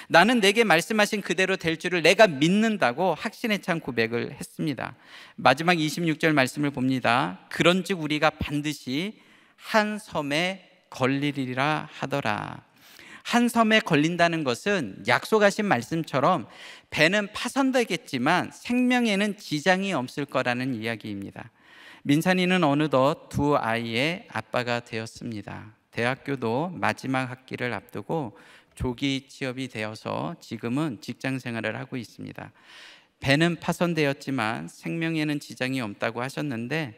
나는 내게 말씀하신 그대로 될 줄을 내가 믿는다고 확신에 찬 고백을 했습니다. 마지막 26절 말씀을 봅니다. 그런즉 우리가 반드시 한 섬에 걸리리라 하더라. 한 섬에 걸린다는 것은 약속하신 말씀처럼 배는 파손되겠지만 생명에는 지장이 없을 거라는 이야기입니다. 민산이는 어느덧 두 아이의 아빠가 되었습니다. 대학교도 마지막 학기를 앞두고 조기 취업이 되어서 지금은 직장 생활을 하고 있습니다. 배는 파손되었지만 생명에는 지장이 없다고 하셨는데,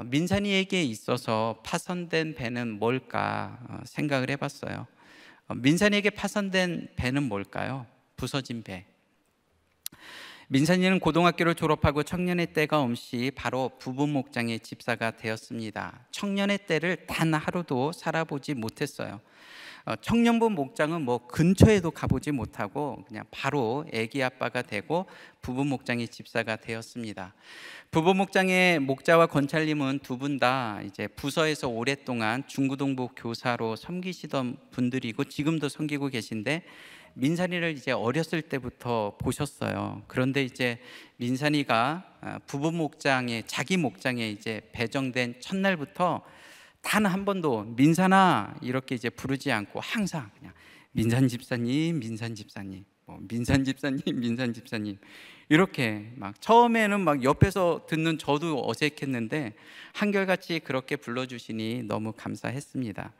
민산이에게 있어서 파손된 배는 뭘까 생각을 해봤어요. 민산이에게 파손된 배는 뭘까요? 부서진 배. 민산이는 고등학교를 졸업하고 청년의 때가 없이 바로 부부 목장의 집사가 되었습니다. 청년의 때를 단 하루도 살아보지 못했어요. 청년부 목장은 뭐 근처에도 가보지 못하고 그냥 바로 아기 아빠가 되고 부부 목장의 집사가 되었습니다. 부부 목장의 목자와 권찰님은 두 분 다 이제 부서에서 오랫동안 중고등부 교사로 섬기시던 분들이고 지금도 섬기고 계신데, 민산이를 이제 어렸을 때부터 보셨어요. 그런데 이제 민산이가 부부 목장에, 자기 목장에 이제 배정된 첫날부터 단 한 번도 민산아 이렇게 이제 부르지 않고 항상 그냥 민산 집사님, 민산 집사님, 민산 집사님, 민산 집사님, 이렇게 막 처음에는 막 옆에서 듣는 저도 어색했는데 한결같이 그렇게 불러주시니 너무 감사했습니다.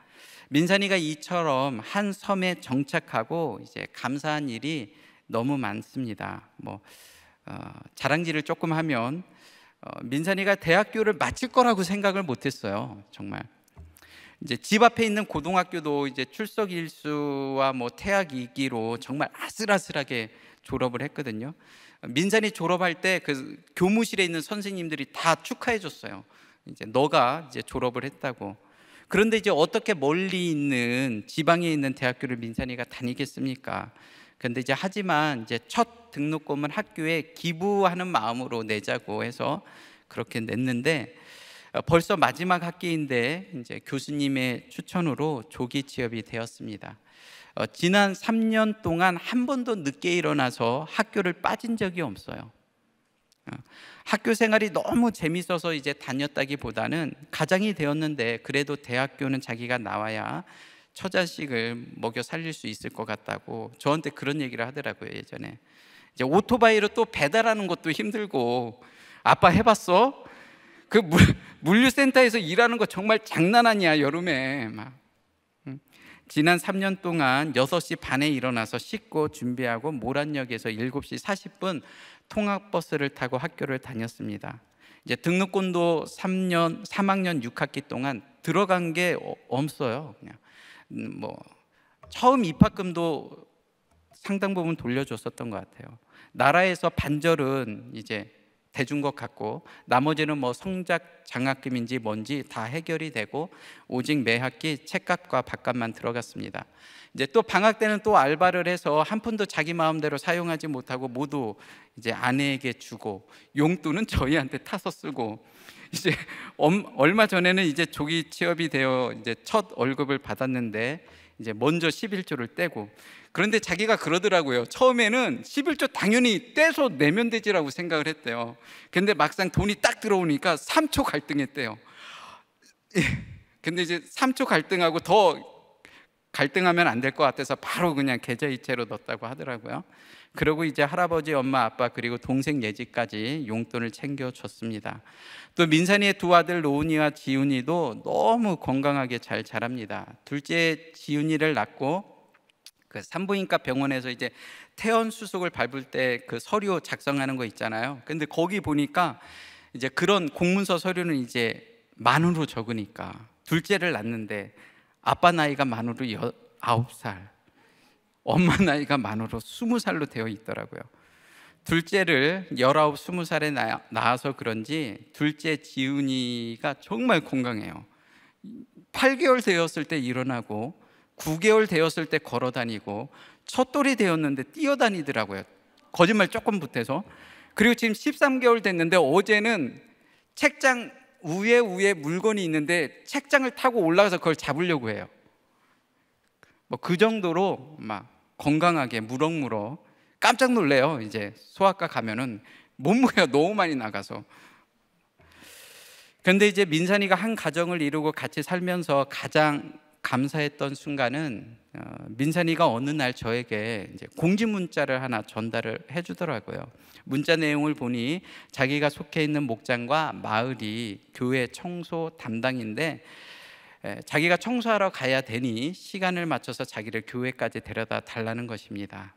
민산이가 이처럼 한 섬에 정착하고 이제 감사한 일이 너무 많습니다. 자랑질을 조금 하면 민산이가 대학교를 마칠 거라고 생각을 못했어요. 정말 이제 집 앞에 있는 고등학교도 이제 출석 일수와 태학 이기로 정말 아슬아슬하게 졸업을 했거든요. 민산이 졸업할 때 그 교무실에 있는 선생님들이 다 축하해 줬어요. 이제 너가 이제 졸업을 했다고. 그런데 이제 어떻게 멀리 있는 지방에 있는 대학교를 민산이가 다니겠습니까? 그런데 이제 하지만 이제 첫 등록금은 학교에 기부하는 마음으로 내자고 해서 그렇게 냈는데, 벌써 마지막 학기인데 이제 교수님의 추천으로 조기 취업이 되었습니다. 지난 3년 동안 한 번도 늦게 일어나서 학교를 빠진 적이 없어요. 학교 생활이 너무 재밌어서 이제 다녔다기보다는 가장이 되었는데 그래도 대학교는 자기가 나와야 처자식을 먹여 살릴 수 있을 것 같다고 저한테 그런 얘기를 하더라고요. 예전에 이제 오토바이로 또 배달하는 것도 힘들고, 아빠 해봤어? 그 물류센터에서 일하는 거 정말 장난 아니야, 여름에 막. 지난 3년 동안 6시 반에 일어나서 씻고 준비하고 모란역에서 7시 40분 통학버스를 타고 학교를 다녔습니다. 이제 등록금도 3학년 6학기 동안 들어간 게 없어요. 그냥 처음 입학금도 상당 부분 돌려줬었던 것 같아요. 나라에서 반절은 이제 대준 것 같고 나머지는 성적 장학금인지 뭔지 다 해결이 되고 오직 매 학기 책값과 밥값만 들어갔습니다. 이제 또 방학 때는 또 알바를 해서 한 푼도 자기 마음대로 사용하지 못하고 모두 이제 아내에게 주고, 용돈은 저희한테 타서 쓰고, 이제 얼마 전에는 이제 조기 취업이 되어 이제 첫 월급을 받았는데 이제 먼저 11조를 떼고, 그런데 자기가 그러더라고요. 처음에는 11조 당연히 떼서 내면 되지라고 생각을 했대요. 근데 막상 돈이 딱 들어오니까 3초 갈등했대요. 근데 이제 3초 갈등하고 더 갈등하면 안 될 것 같아서 바로 그냥 계좌이체로 넣었다고 하더라고요. 그리고 이제 할아버지, 엄마, 아빠 그리고 동생 예지까지 용돈을 챙겨줬습니다. 또 민산이의 두 아들 로운이와 지훈이도 너무 건강하게 잘 자랍니다. 둘째 지훈이를 낳고 그 산부인과 병원에서 이제 태원 수속을 밟을 때 그 서류 작성하는 거 있잖아요. 근데 거기 보니까 이제 그런 공문서 서류는 이제 만으로 적으니까 둘째를 낳는데 아빠 나이가 만으로 9살, 엄마 나이가 만으로 20살로 되어 있더라고요. 둘째를 19, 20살에 낳아서 그런지 둘째 지훈이가 정말 건강해요. 8개월 되었을 때 일어나고 9개월 되었을 때 걸어 다니고 첫 돌이 되었는데 뛰어다니더라고요. 거짓말 조금 보태서. 그리고 지금 13개월 됐는데 어제는 책장 위에 물건이 있는데 책장을 타고 올라가서 그걸 잡으려고 해요. 뭐 그 정도로 막 건강하게 무럭무럭. 깜짝 놀래요. 이제 소아과 가면은 몸무게가 너무 많이 나가서. 그런데 이제 민산이가 한 가정을 이루고 같이 살면서 가장 감사했던 순간은 민산이가 어느 날 저에게 이제 공지 문자를 하나 전달을 해주더라고요. 문자 내용을 보니 자기가 속해 있는 목장과 마을이 교회 청소 담당인데 자기가 청소하러 가야 되니 시간을 맞춰서 자기를 교회까지 데려다 달라는 것입니다.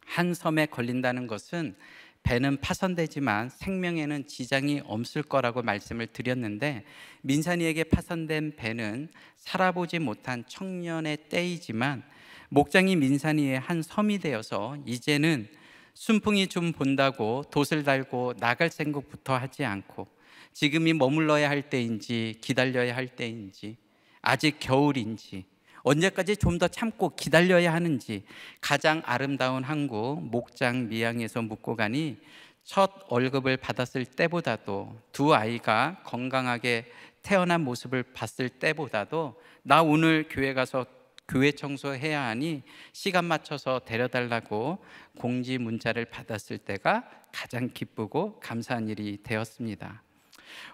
한 섬에 걸린다는 것은 배는 파손되지만 생명에는 지장이 없을 거라고 말씀을 드렸는데, 민산이에게 파손된 배는 살아보지 못한 청년의 때이지만 목장이 민산이의 한 섬이 되어서 이제는 순풍이 좀 본다고 돛을 달고 나갈 생각부터 하지 않고, 지금이 머물러야 할 때인지 기다려야 할 때인지, 아직 겨울인지 언제까지 좀 더 참고 기다려야 하는지 가장 아름다운 항구 목장 미양에서 묵고 가니 첫 월급을 받았을 때보다도 두 아이가 건강하게 태어난 모습을 봤을 때보다도 나 오늘 교회 가서 교회 청소해야 하니 시간 맞춰서 데려달라고 공지 문자를 받았을 때가 가장 기쁘고 감사한 일이 되었습니다.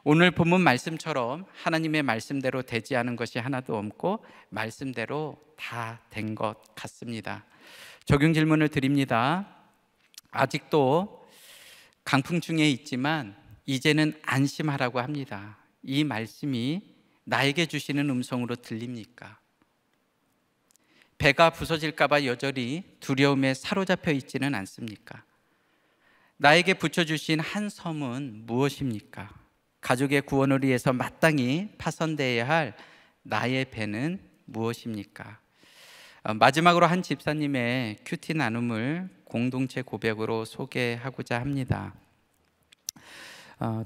오늘 본문 말씀처럼 하나님의 말씀대로 되지 않은 것이 하나도 없고 말씀대로 다 된 것 같습니다. 적용 질문을 드립니다. 아직도 강풍중에 있지만 이제는 안심하라고 합니다. 이 말씀이 나에게 주시는 음성으로 들립니까? 배가 부서질까 봐 여전히 두려움에 사로잡혀 있지는 않습니까? 나에게 붙여주신 한 섬은 무엇입니까? 가족의 구원을 위해서 마땅히 파손되어야 할 나의 배는 무엇입니까? 마지막으로 한 집사님의 큐티 나눔을 공동체 고백으로 소개하고자 합니다.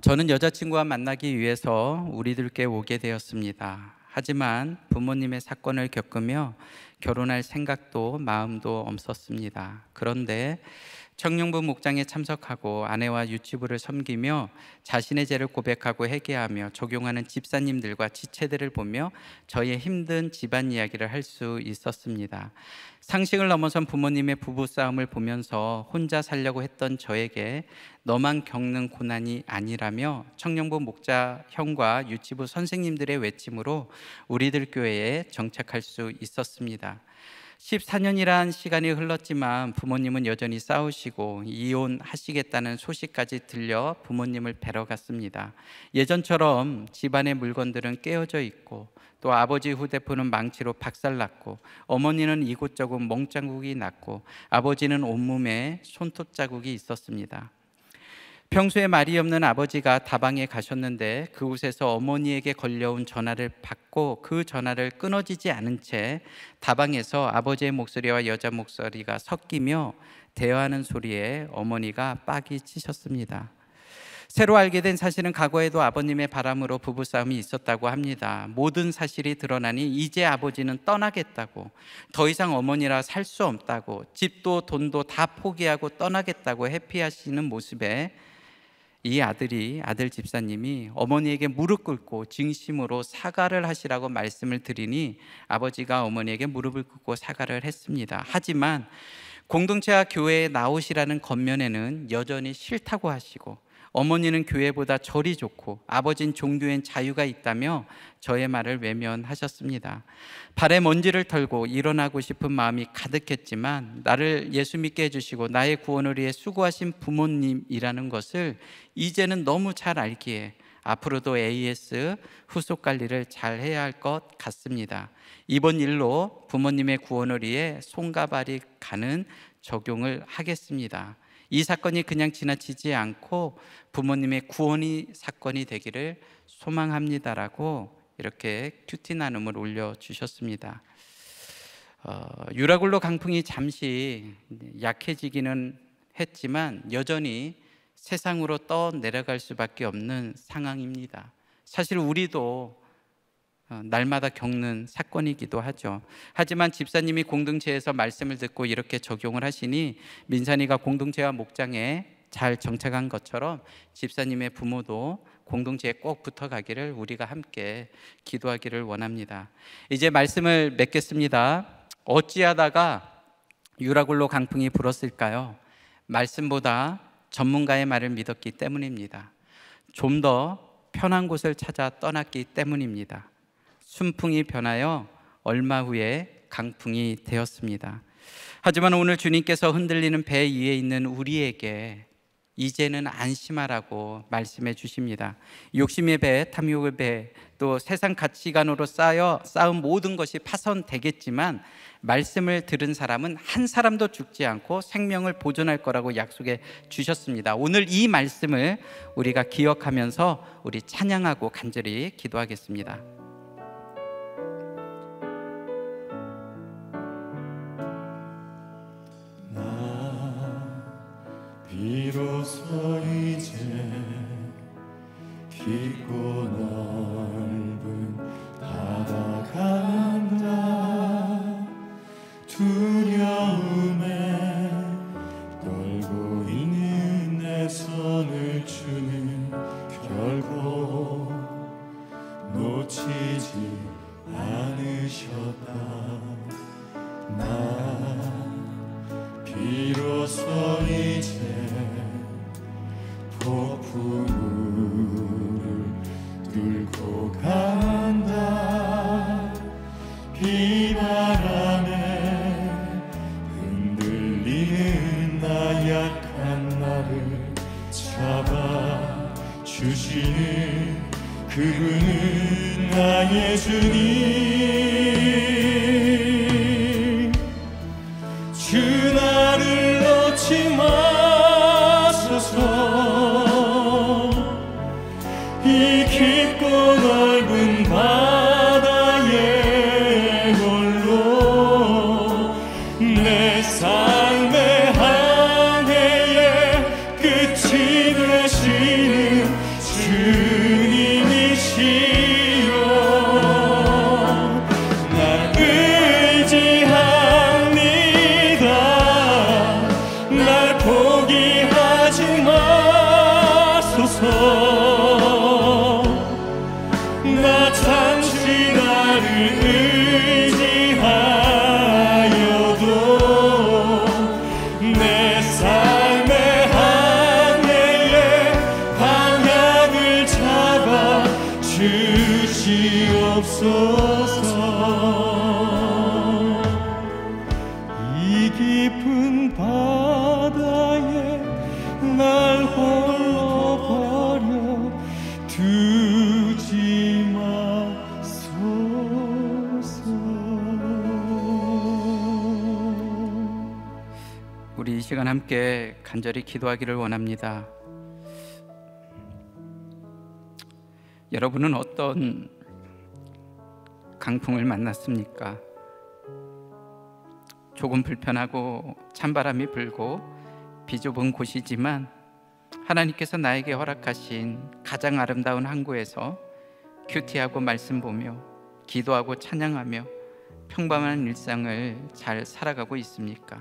저는 여자친구와 만나기 위해서 우리들께 오게 되었습니다. 하지만 부모님의 사건을 겪으며 결혼할 생각도 마음도 없었습니다. 그런데 청년부 목장에 참석하고 아내와 유치부를 섬기며 자신의 죄를 고백하고 회개하며 적용하는 집사님들과 지체들을 보며 저의 힘든 집안 이야기를 할 수 있었습니다. 상식을 넘어선 부모님의 부부싸움을 보면서 혼자 살려고 했던 저에게 너만 겪는 고난이 아니라며 청년부 목자 형과 유치부 선생님들의 외침으로 우리들 교회에 정착할 수 있었습니다. 14년이란 시간이 흘렀지만 부모님은 여전히 싸우시고 이혼하시겠다는 소식까지 들려 부모님을 뵈러 갔습니다. 예전처럼 집안의 물건들은 깨어져 있고 또 아버지 휴대폰은 망치로 박살났고 어머니는 이곳저곳 멍자국이 났고 아버지는 온몸에 손톱 자국이 있었습니다. 평소에 말이 없는 아버지가 다방에 가셨는데 그곳에서 어머니에게 걸려온 전화를 받고 그 전화를 끊어지지 않은 채 다방에서 아버지의 목소리와 여자 목소리가 섞이며 대화하는 소리에 어머니가 빡이 치셨습니다. 새로 알게 된 사실은 과거에도 아버님의 바람으로 부부싸움이 있었다고 합니다. 모든 사실이 드러나니 이제 아버지는 떠나겠다고, 더 이상 어머니라 살 수 없다고, 집도 돈도 다 포기하고 떠나겠다고 회피하시는 모습에 이 아들 집사님이 어머니에게 무릎 꿇고 진심으로 사과를 하시라고 말씀을 드리니 아버지가 어머니에게 무릎을 꿇고 사과를 했습니다. 하지만 공동체와 교회에 나오시라는 겉면에는 여전히 싫다고 하시고 어머니는 교회보다 절이 좋고 아버지는 종교엔 자유가 있다며 저의 말을 외면하셨습니다. 발에 먼지를 털고 일어나고 싶은 마음이 가득했지만 나를 예수 믿게 해주시고 나의 구원을 위해 수고하신 부모님이라는 것을 이제는 너무 잘 알기에 앞으로도 AS 후속 관리를 잘 해야 할 것 같습니다. 이번 일로 부모님의 구원을 위해 손과 발이 가는 적용을 하겠습니다. 이 사건이 그냥 지나치지 않고 부모님의 구원이 사건이 되기를 소망합니다라고 이렇게 큐티 나눔을 올려주셨습니다. 유라굴로 강풍이 잠시 약해지기는 했지만 여전히 세상으로 떠내려갈 수밖에 없는 상황입니다. 사실 우리도 날마다 겪는 사건이기도 하죠. 하지만 집사님이 공동체에서 말씀을 듣고 이렇게 적용을 하시니 민산이가 공동체와 목장에 잘 정착한 것처럼 집사님의 부모도 공동체에 꼭 붙어가기를 우리가 함께 기도하기를 원합니다. 이제 말씀을 맺겠습니다. 어찌하다가 유라굴로 강풍이 불었을까요? 말씀보다 전문가의 말을 믿었기 때문입니다. 좀 더 편한 곳을 찾아 떠났기 때문입니다. 순풍이 변하여 얼마 후에 강풍이 되었습니다. 하지만 오늘 주님께서 흔들리는 배 위에 있는 우리에게 이제는 안심하라고 말씀해 주십니다. 욕심의 배, 탐욕의 배, 또 세상 가치관으로 쌓은 모든 것이 파손되겠지만 말씀을 들은 사람은 한 사람도 죽지 않고 생명을 보존할 거라고 약속해 주셨습니다. 오늘 이 말씀을 우리가 기억하면서 우리 찬양하고 간절히 기도하겠습니다. 비로소 이제 깊고 넓은 바다 간다. 두려움에 떨고 있는 내 손을 주는 결코 놓치지 않으셨다. 나 비로소 이제 폭풍우를 뚫고 간다. 비바람에 흔들리는 나 약한 나를 잡아 주시는 그분은 나의 주님. 주 나를 놓지 마소서. 이 깊고 넓은 바다의 홀로 내 삶의 항해의 끝이 되시는 주님이시여. 날 의지합니다. 날 포기하지 마소서. 나 잠시 나를 의지하여도 내 삶의 항해의 방향을 잡아 주시옵소서. 이 깊은 바다에 날 홀로 버려 두지 마소서. 우리 이 시간 함께 간절히 기도하기를 원합니다. 여러분은 어떤 강풍을 만났습니까? 조금 불편하고 찬바람이 불고 비좁은 곳이지만 하나님께서 나에게 허락하신 가장 아름다운 항구에서 큐티하고 말씀 보며 기도하고 찬양하며 평범한 일상을 잘 살아가고 있습니까?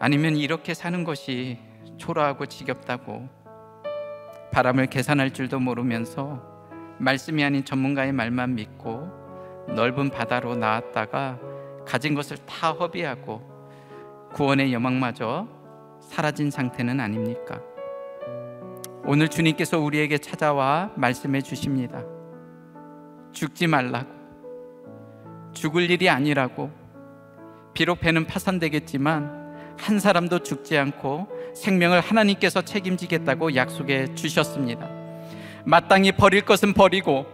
아니면 이렇게 사는 것이 초라하고 지겹다고 바람을 계산할 줄도 모르면서 말씀이 아닌 전문가의 말만 믿고 넓은 바다로 나왔다가 가진 것을 다 허비하고 구원의 여망마저 사라진 상태는 아닙니까? 오늘 주님께서 우리에게 찾아와 말씀해 주십니다. 죽지 말라고, 죽을 일이 아니라고. 비록 배는 파손되겠지만 한 사람도 죽지 않고 생명을 하나님께서 책임지겠다고 약속해 주셨습니다. 마땅히 버릴 것은 버리고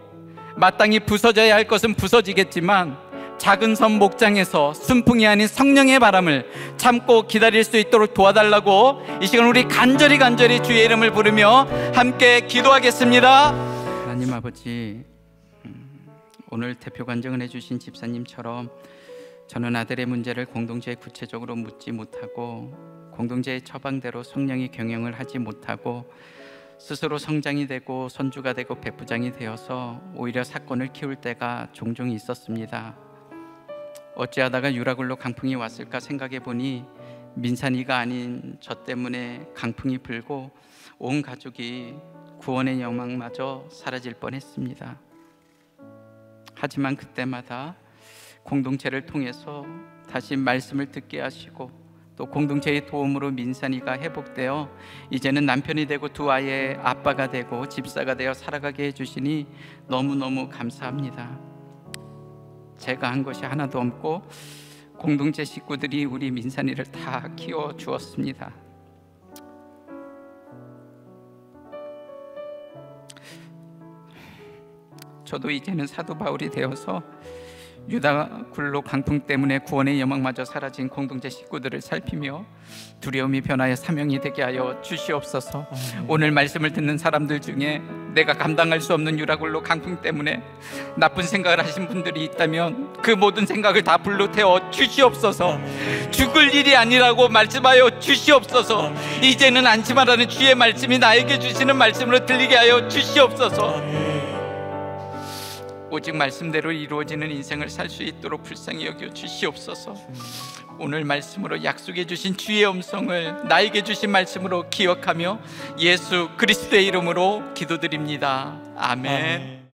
마땅히 부서져야 할 것은 부서지겠지만 작은 섬 목장에서 순풍이 아닌 성령의 바람을 참고 기다릴 수 있도록 도와달라고 이 시간 우리 간절히 주의 이름을 부르며 함께 기도하겠습니다. 하나님 아버지, 오늘 대표 간증을 해주신 집사님처럼 저는 아들의 문제를 공동체에 구체적으로 묻지 못하고 공동체의 처방대로 성령이 경영을 하지 못하고 스스로 성장이 되고 선주가 되고 백부장이 되어서 오히려 사건을 키울 때가 종종 있었습니다. 어찌하다가 유라굴로 강풍이 왔을까 생각해 보니 민산이가 아닌 저 때문에 강풍이 불고 온 가족이 구원의 영광마저 사라질 뻔했습니다. 하지만 그때마다 공동체를 통해서 다시 말씀을 듣게 하시고 또 공동체의 도움으로 민산이가 회복되어 이제는 남편이 되고 두 아이의 아빠가 되고 집사가 되어 살아가게 해주시니 너무너무 감사합니다. 제가 한 것이 하나도 없고 공동체 식구들이 우리 민산이를 다 키워주었습니다. 저도 이제는 사도 바울이 되어서 유다굴로 강풍 때문에 구원의 여망마저 사라진 공동체 식구들을 살피며 두려움이 변하여 사명이 되게 하여 주시옵소서. 오늘 말씀을 듣는 사람들 중에 내가 감당할 수 없는 유라굴로 강풍 때문에 나쁜 생각을 하신 분들이 있다면 그 모든 생각을 다 불로 태워 주시옵소서. 죽을 일이 아니라고 말씀하여 주시옵소서. 이제는 안심하라는 주의 말씀이 나에게 주시는 말씀으로 들리게 하여 주시옵소서. 오직 말씀대로 이루어지는 인생을 살 수 있도록 불쌍히 여겨 주시옵소서. 오늘 말씀으로 약속해 주신 주의 음성을 나에게 주신 말씀으로 기억하며 예수 그리스도의 이름으로 기도드립니다. 아멘.